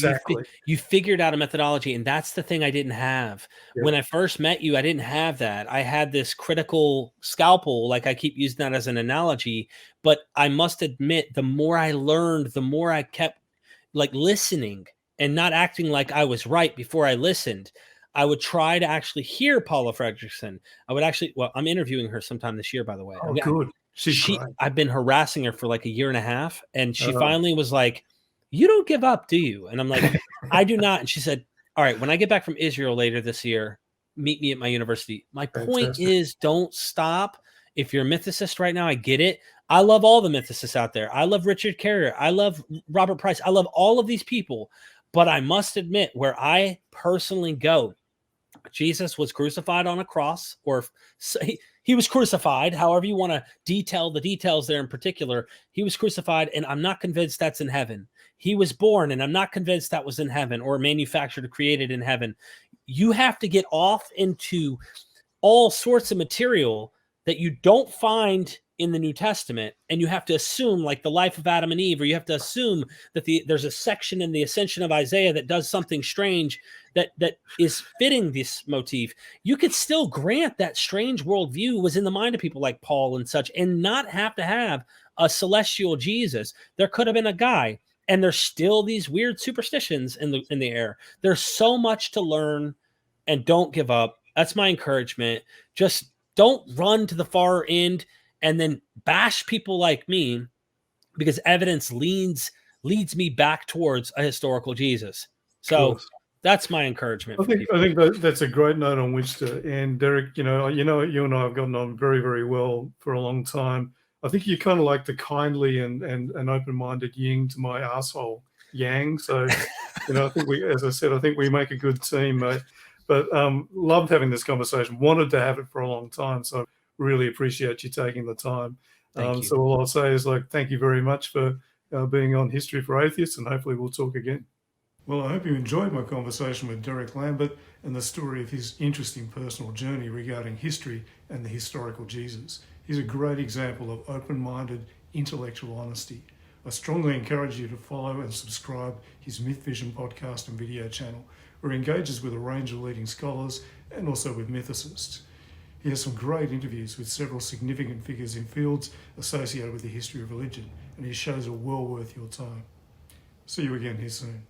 [SPEAKER 2] figured out a methodology, and that's the thing I didn't have. When I first met you, I didn't have that. I had this critical scalpel, like I keep using that as an analogy. But I must admit, the more I learned, the more I kept listening and not acting like I was right before I listened. I would try to actually hear Paula Fredrickson. I'm interviewing her sometime this year, by the way.
[SPEAKER 1] Oh, good. She's great.
[SPEAKER 2] I've been harassing her for like a year and a half, and she
[SPEAKER 1] Uh,
[SPEAKER 2] finally was like, "You don't give up, do you?" And I'm like, "I do not." And she said, "All right, when I get back from Israel later this year, meet me at my university." My point
[SPEAKER 1] Fantastic.
[SPEAKER 2] is, don't stop. If you're a mythicist right now, I get it. I love all the mythicists out there. I love Richard Carrier. I love Robert Price. I love all of these people. But I must admit, where I personally go, Jesus was crucified on a cross, or he was crucified, however you want to detail the details there in particular. He was crucified, and I'm not convinced that's in heaven. He was born, and I'm not convinced that was in heaven or manufactured or created in heaven. You have to get off into all sorts of material that you don't find in the New Testament, and you have to assume, like the life of Adam and Eve, or you have to assume that there's a section in the Ascension of Isaiah that does something strange that is fitting this motif. You could still grant that strange worldview was in the mind of people like Paul and such, and not have to have a celestial Jesus. There could have been a guy, and there's still these weird superstitions in the air. There's so much to learn, and don't give up. That's my encouragement. Just don't run to the far end and then bash people like me, because evidence leads me back towards a historical Jesus. So that's my encouragement.
[SPEAKER 1] I think that's a great note on which to end. Derek, you and I have gotten on very, very well for a long time. I think you're kind of like the kindly and open-minded yin to my asshole yang. So, I think as I said, I think we make a good team, mate. But loved having this conversation. Wanted to have it for a long time. So really appreciate you taking the time.
[SPEAKER 2] Thank you.
[SPEAKER 1] So all I'll say is thank you very much for being on History for Atheists, and hopefully we'll talk again. Well, I hope you enjoyed my conversation with Derek Lambert and the story of his interesting personal journey regarding history and the historical Jesus. He's a great example of open-minded intellectual honesty. I strongly encourage you to follow and subscribe his Mythvision podcast and video channel, where he engages with a range of leading scholars and also with mythicists. He has some great interviews with several significant figures in fields associated with the history of religion, and his shows are well worth your time. See you again here soon.